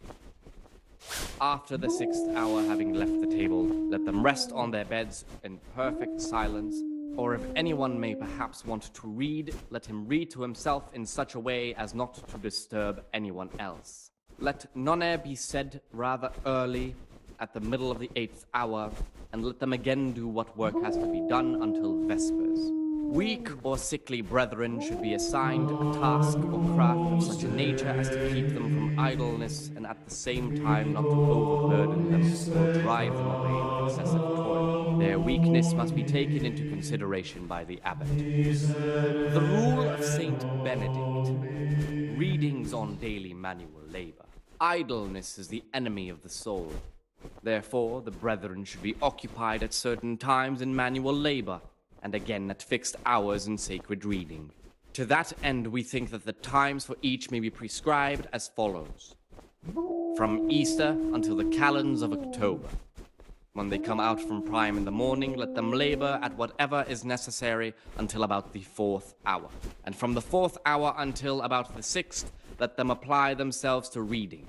After the 6th hour, having left the table, let them rest on their beds in perfect silence. Or if anyone may perhaps want to read, let him read to himself in such a way as not to disturb anyone else. Let none be said rather early, at the middle of the 8th hour, and let them again do what work has to be done until Vespers. Weak or sickly brethren should be assigned a task or craft of such a nature as to keep them from idleness, and at the same time not to overburden them or drive them away with excessive toil. Their weakness must be taken into consideration by the abbot. The rule of Saint Benedict. Readings on daily manual labor. Idleness is the enemy of the soul. Therefore, the brethren should be occupied at certain times in manual labor, and again at fixed hours in sacred reading. To that end, we think that the times for each may be prescribed as follows. From Easter until the calends of October. When they come out from prime in the morning, let them labor at whatever is necessary until about the 4th hour. And from the 4th hour until about the 6th, let them apply themselves to reading.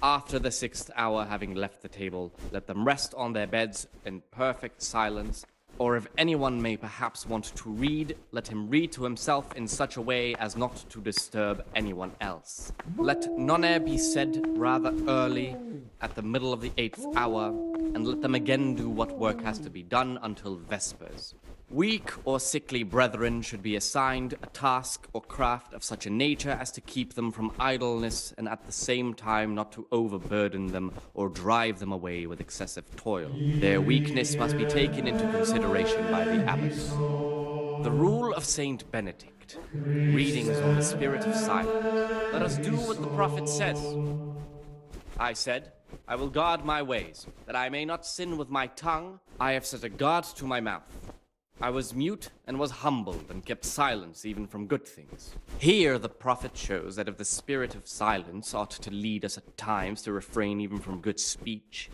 After the 6th hour, having left the table, let them rest on their beds in perfect silence. Or if anyone may perhaps want to read, let him read to himself in such a way as not to disturb anyone else. Let none be said rather early, at the middle of the 8th hour, and let them again do what work has to be done until Vespers. Weak or sickly brethren should be assigned a task or craft of such a nature as to keep them from idleness, and at the same time not to overburden them or drive them away with excessive toil. Their weakness must be taken into consideration by the abbot. The rule of Saint Benedict. Readings on the spirit of silence. Let us do what the prophet says. I said, I will guard my ways, that I may not sin with my tongue. I have set a guard to my mouth. I was mute and was humbled and kept silence even from good things. Here the prophet shows that if the spirit of silence ought to lead us at times to refrain even from good speech,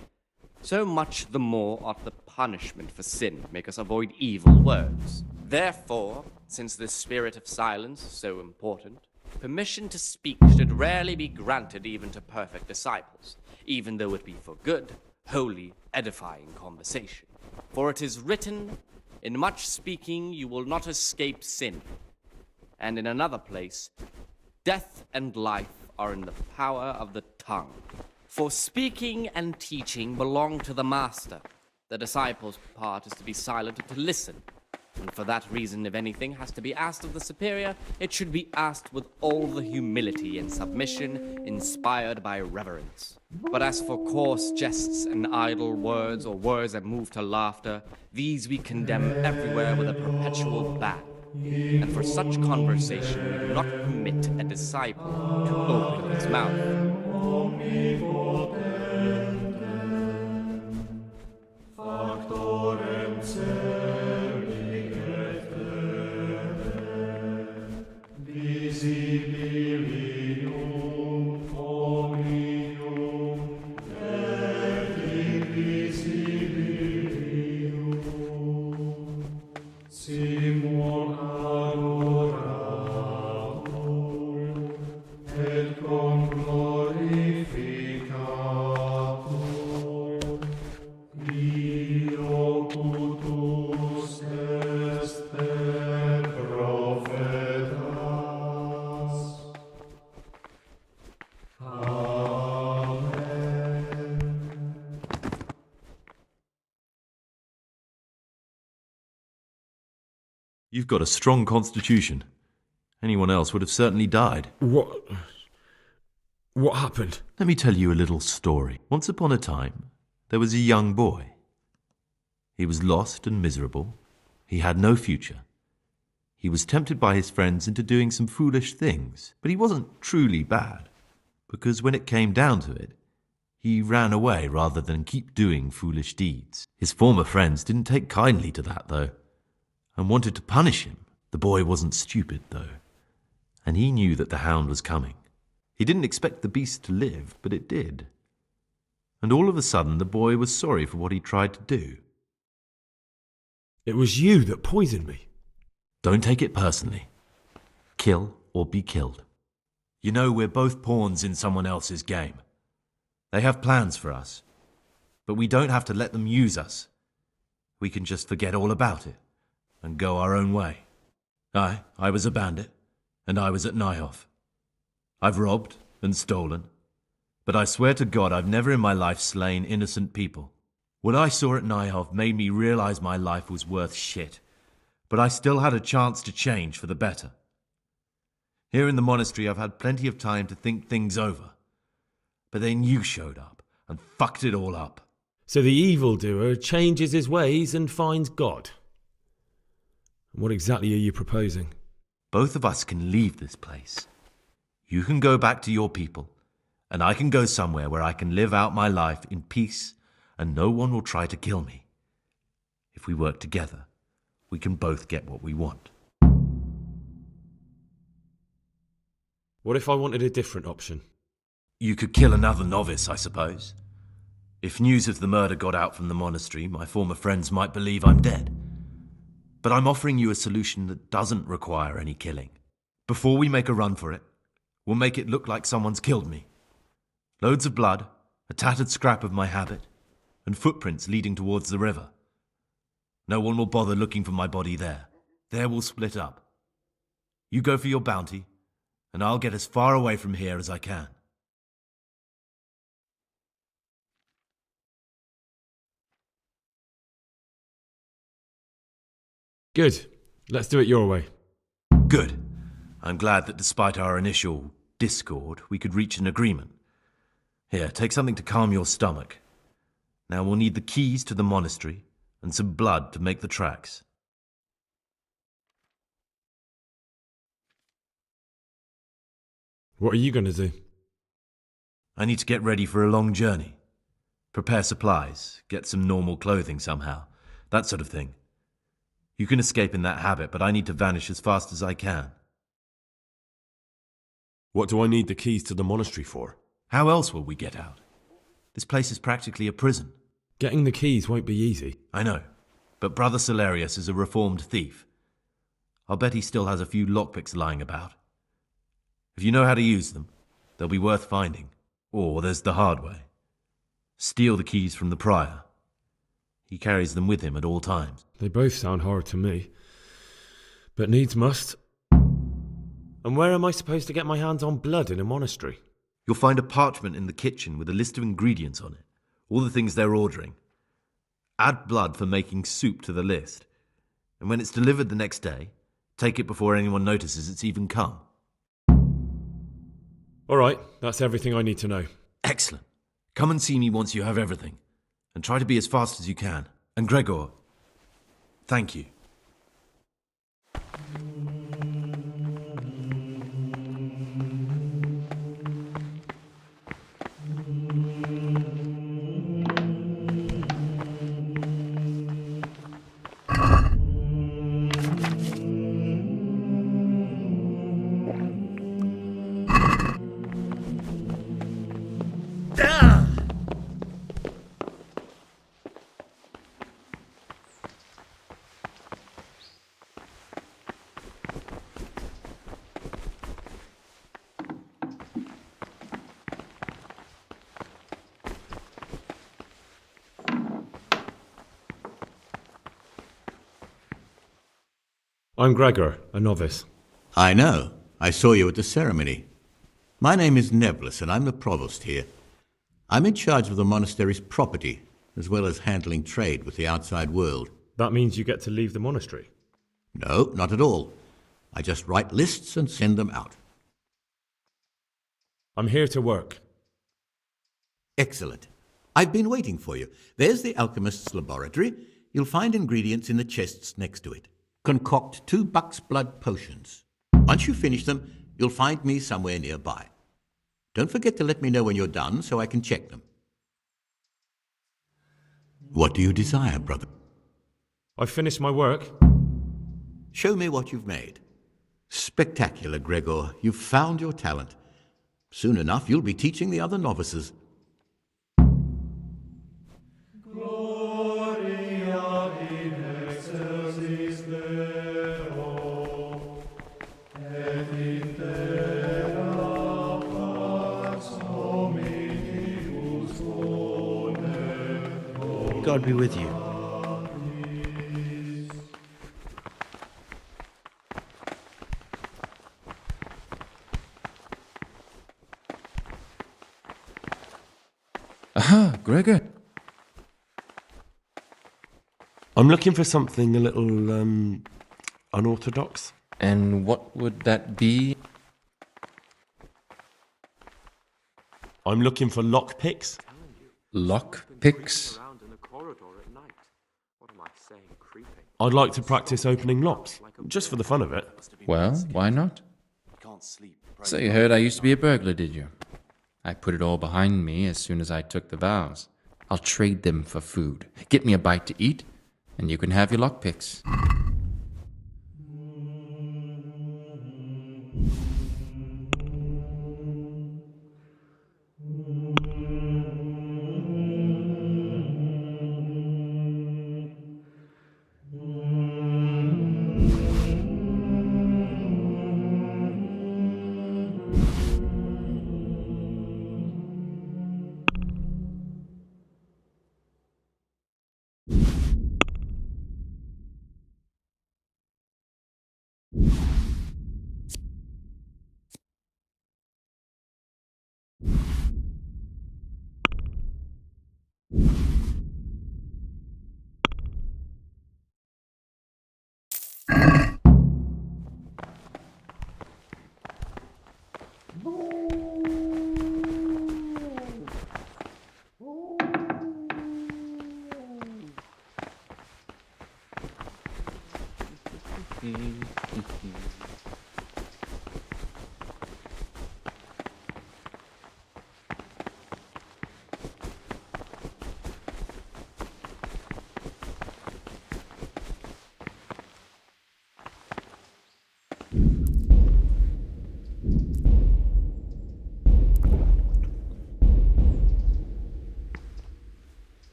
so much the more ought the punishment for sin make us avoid evil words. Therefore, since the spirit of silence is so important, permission to speak should rarely be granted even to perfect disciples, even though it be for good, holy, edifying conversation. For it is written, in much speaking you will not escape sin. And in another place, death and life are in the power of the tongue. For speaking and teaching belong to the master. The disciple's part is to be silent and to listen. And for that reason, if anything has to be asked of the superior, it should be asked with all the humility and submission inspired by reverence. But as for coarse jests and idle words, or words that move to laughter, these we condemn everywhere with a perpetual ban. And for such conversation we do not permit a disciple to open his mouth. You've got a strong constitution. Anyone else would have certainly died. What happened? Let me tell you a little story. Once upon a time, there was a young boy. He was lost and miserable. He had no future. He was tempted by his friends into doing some foolish things, but he wasn't truly bad, because when it came down to it, he ran away rather than keep doing foolish deeds. His former friends didn't take kindly to that, though, and wanted to punish him. The boy wasn't stupid, though, and he knew that the hound was coming. He didn't expect the beast to live, but it did. And all of a sudden, the boy was sorry for what he tried to do. It was you that poisoned me. Don't take it personally. Kill or be killed. You know, we're both pawns in someone else's game. They have plans for us, but we don't have to let them use us. We can just forget all about it and go our own way. I was a bandit, and I was at Nyhoff. I've robbed and stolen, but I swear to God I've never in my life slain innocent people. What I saw at Nyhoff made me realize my life was worth shit, but I still had a chance to change for the better. Here in the monastery I've had plenty of time to think things over, but then you showed up and fucked it all up. So the evildoer changes his ways and finds God. What exactly are you proposing? Both of us can leave this place. You can go back to your people, and I can go somewhere where I can live out my life in peace and no one will try to kill me. If we work together, we can both get what we want. What if I wanted a different option? You could kill another novice, I suppose. If news of the murder got out from the monastery, my former friends might believe I'm dead. But I'm offering you a solution that doesn't require any killing. Before we make a run for it, we'll make it look like someone's killed me. Loads of blood, a tattered scrap of my habit, and footprints leading towards the river. No one will bother looking for my body there. There we'll split up. You go for your bounty, and I'll get as far away from here as I can. Good. Let's do it your way. Good. I'm glad that despite our initial discord, we could reach an agreement. Here, take something to calm your stomach. Now we'll need the keys to the monastery and some blood to make the tracks. What are you going to do? I need to get ready for a long journey. Prepare supplies, get some normal clothing somehow, that sort of thing. You can escape in that habit, but I need to vanish as fast as I can. What do I need the keys to the monastery for? How else will we get out? This place is practically a prison. Getting the keys won't be easy. I know, but Brother Salarius is a reformed thief. I'll bet he still has a few lockpicks lying about. If you know how to use them, they'll be worth finding. Or there's the hard way. Steal the keys from the prior. He carries them with him at all times. They both sound hard to me. But needs must. And where am I supposed to get my hands on blood in a monastery? You'll find a parchment in the kitchen with a list of ingredients on it. All the things they're ordering. Add blood for making soup to the list. And when it's delivered the next day, take it before anyone notices it's even come. All right, that's everything I need to know. Excellent. Come and see me once you have everything. And try to be as fast as you can. And Gregor, thank you. I'm Gregor, a novice. I know. I saw you at the ceremony. My name is Nebulus, and I'm the provost here. I'm in charge of the monastery's property, as well as handling trade with the outside world. That means you get to leave the monastery? No, not at all. I just write lists and send them out. I'm here to work. Excellent. I've been waiting for you. There's the alchemist's laboratory. You'll find ingredients in the chests next to it. Concoct 2 buck's blood potions. Once you finish them, you'll find me somewhere nearby. Don't forget to let me know when you're done so I can check them. What do you desire, brother? I've finished my work. Show me what you've made. Spectacular, Gregor. You've found your talent. Soon enough, you'll be teaching the other novices. God be with you. Aha, Gregor. I'm looking for something a little, unorthodox. And what would that be? I'm looking for lockpicks. Lockpicks? I'd like to practice opening locks, just for the fun of it. Well, why not? So you heard I used to be a burglar, did you? I put it all behind me as soon as I took the vows. I'll trade them for food. Get me a bite to eat, and you can have your lockpicks.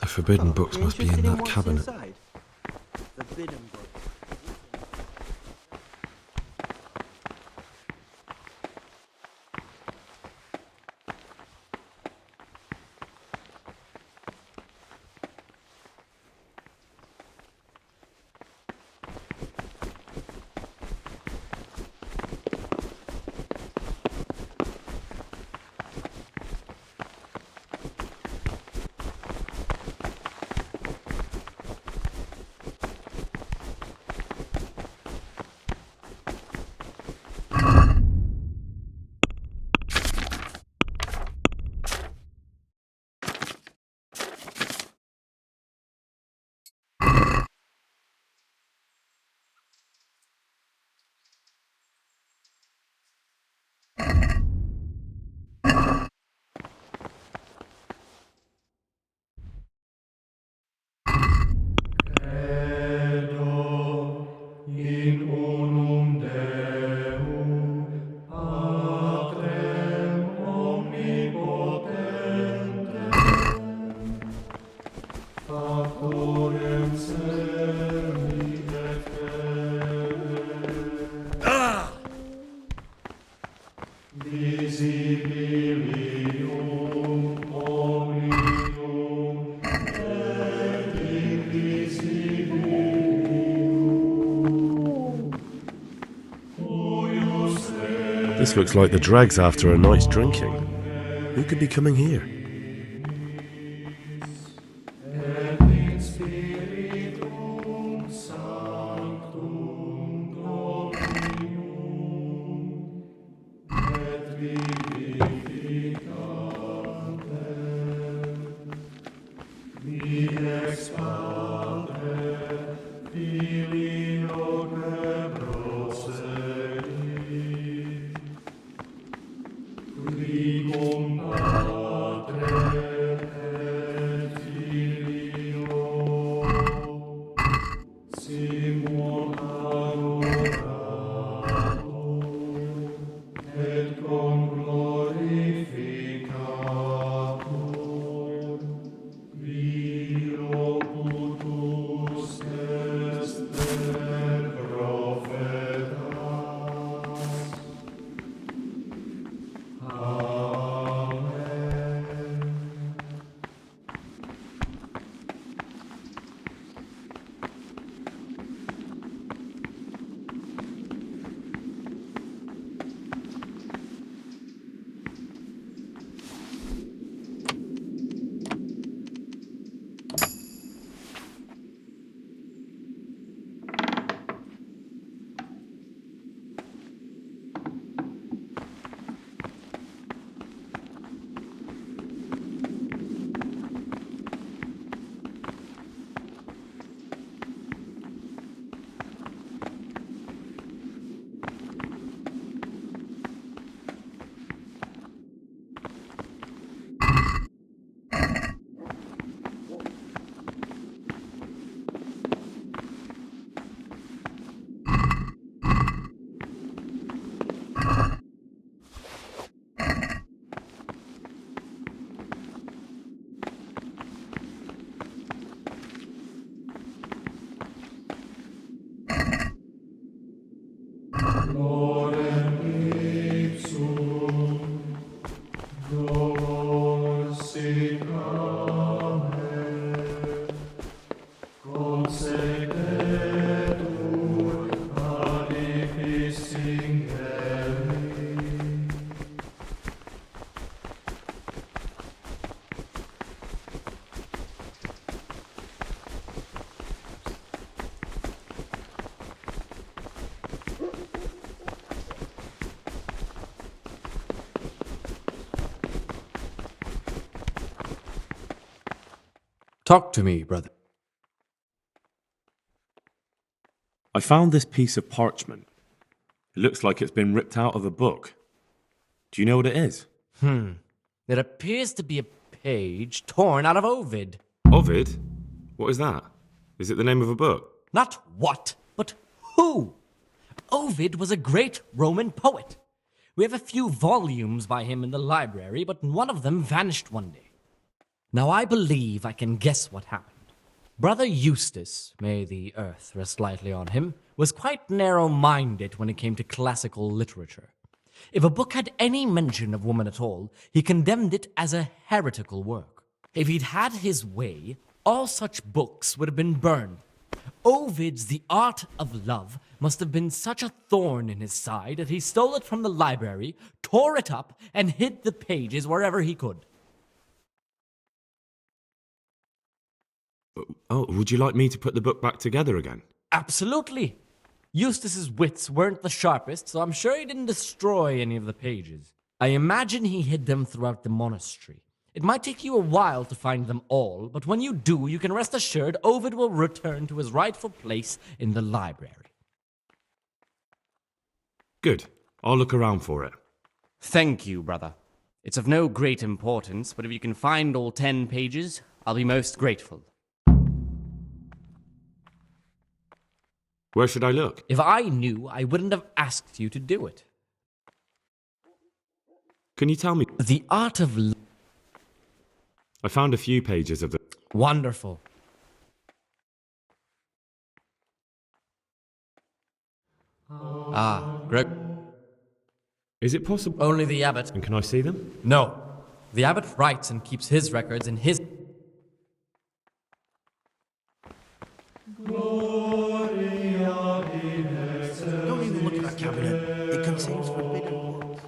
The forbidden books must be in that cabinet. Forbidden book. This looks like the dregs after a night's drinking. Who could be coming here? Talk to me, brother. I found this piece of parchment. It looks like it's been ripped out of a book. Do you know what it is? It appears to be a page torn out of Ovid. Ovid? What is that? Is it the name of a book? Not what, but who. Ovid was a great Roman poet. We have a few volumes by him in the library, but one of them vanished one day. Now I believe I can guess what happened. Brother Eustace, may the earth rest lightly on him, was quite narrow-minded when it came to classical literature. If a book had any mention of woman at all, he condemned it as a heretical work. If he'd had his way, all such books would have been burned. Ovid's The Art of Love must have been such a thorn in his side that he stole it from the library, tore it up, and hid the pages wherever he could. Oh, would you like me to put the book back together again? Absolutely. Eustace's wits weren't the sharpest, so I'm sure he didn't destroy any of the pages. I imagine he hid them throughout the monastery. It might take you a while to find them all, but when you do, you can rest assured Ovid will return to his rightful place in the library. Good. I'll look around for it. Thank you, brother. It's of no great importance, but if you can find all 10 pages, I'll be most grateful. Where should I look? If I knew, I wouldn't have asked you to do it. Can you tell me? The Art of Love. I found a few pages of the... Wonderful. Greg. Is it possible? Only the abbot. And can I see them? No. The abbot writes and keeps his records in his... Don't even look at that cabinet. It contains forbidden books.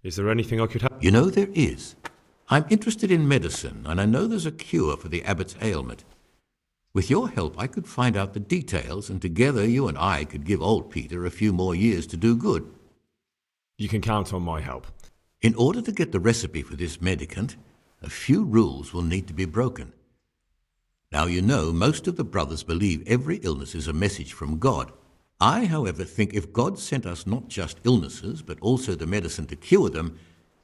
Is there anything I could help? You know, there is. I'm interested in medicine, and I know there's a cure for the abbot's ailment. With your help, I could find out the details, and together you and I could give old Peter a few more years to do good. You can count on my help. In order to get the recipe for this medicament, a few rules will need to be broken. Now, you know, most of the brothers believe every illness is a message from God. I, however, think if God sent us not just illnesses, but also the medicine to cure them,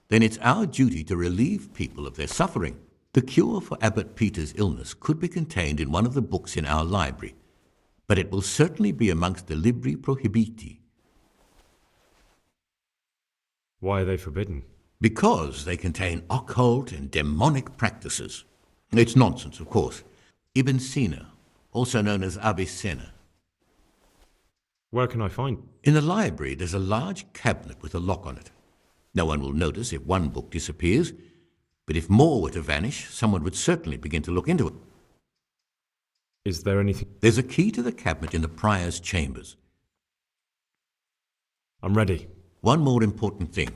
then it's our duty to relieve people of their suffering. The cure for Abbot Peter's illness could be contained in one of the books in our library, but it will certainly be amongst the libri prohibiti. Why are they forbidden? Because they contain occult and demonic practices. It's nonsense, of course. Ibn Sina, also known as Avicenna. Where can I find? In the library, there's a large cabinet with a lock on it. No one will notice if one book disappears, but if more were to vanish, someone would certainly begin to look into it. Is there anything? There's a key to the cabinet in the prior's chambers. I'm ready. One more important thing.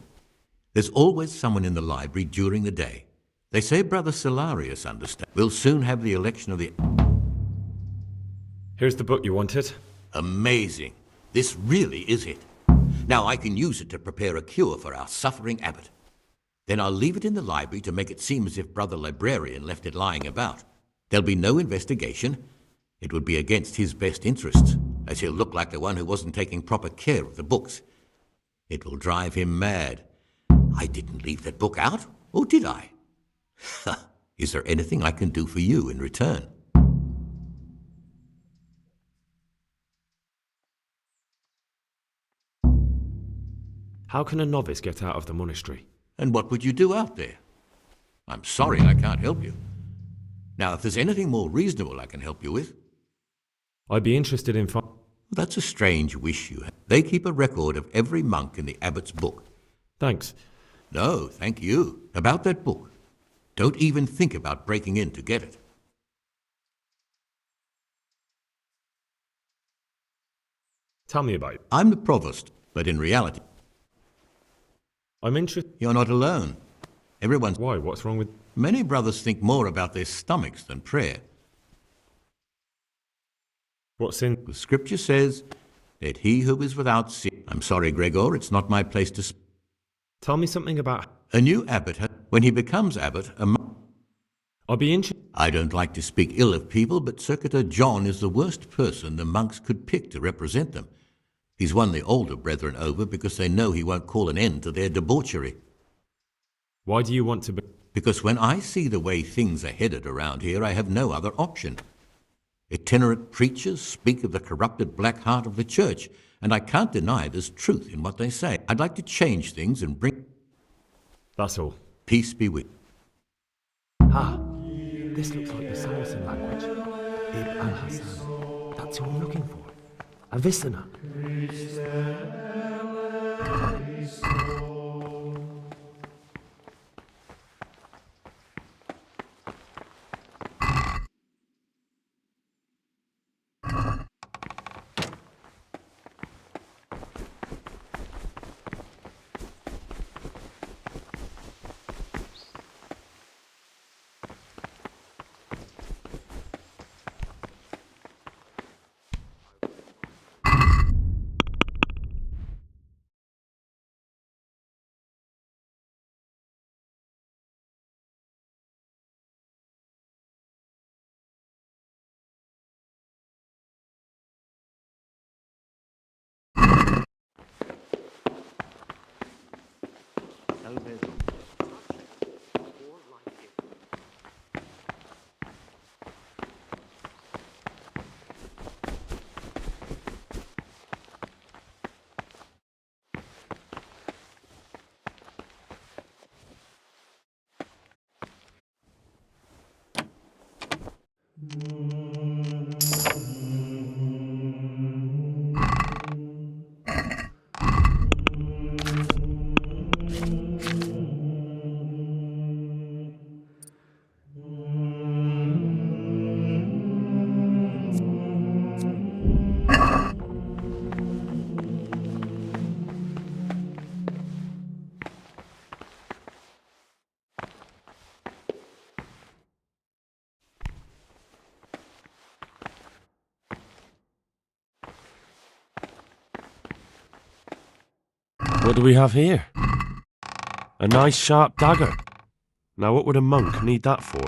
There's always someone in the library during the day. They say Brother Salarius understands. We'll soon have the election of the... Here's the book you wanted. Amazing. This really is it. Now I can use it to prepare a cure for our suffering abbot. Then I'll leave it in the library to make it seem as if Brother Librarian left it lying about. There'll be no investigation. It would be against his best interests, as he'll look like the one who wasn't taking proper care of the books. It will drive him mad. I didn't leave that book out, or did I? Is there anything I can do for you in return? How can a novice get out of the monastery? And what would you do out there? I'm sorry I can't help you. Now, if there's anything more reasonable I can help you with... I'd be interested in... That's a strange wish you have. They keep a record of every monk in the abbot's book. Thanks. No, thank you. About that book. Don't even think about breaking in to get it. Tell me about it. I'm the provost, but in reality... I'm interested. You're not alone. Everyone's... Why? What's wrong with... Many brothers think more about their stomachs than prayer. What's in... The scripture says, let he who is without sin... I'm sorry, Gregor, it's not my place to... Tell me something about... A new abbot, when he becomes abbot, a monk... I'll be interested... I don't like to speak ill of people, but Circuitor John is the worst person the monks could pick to represent them. He's won the older brethren over because they know he won't call an end to their debauchery. Why do you want to be... Because when I see the way things are headed around here, I have no other option. Itinerant preachers speak of the corrupted black heart of the church, and I can't deny there's truth in what they say. I'd like to change things and bring... That's all. Peace be with you. Ah, this looks like the Saracen language. Ib al-Hassan. That's who I'm looking for. Avicenna. What do we have here? A nice sharp dagger. Now what would a monk need that for?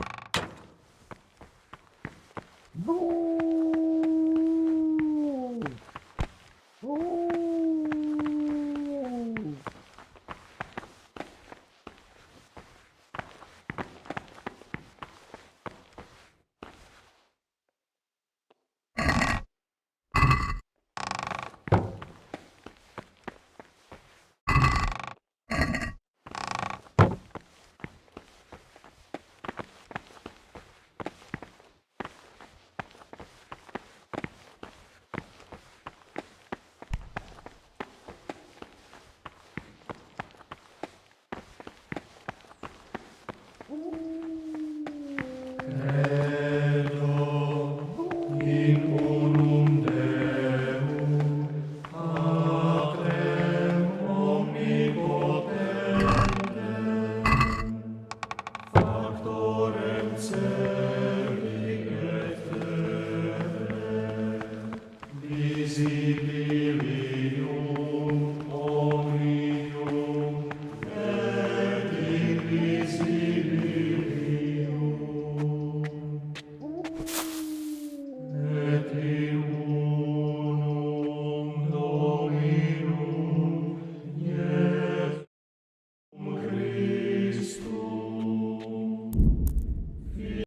Visibili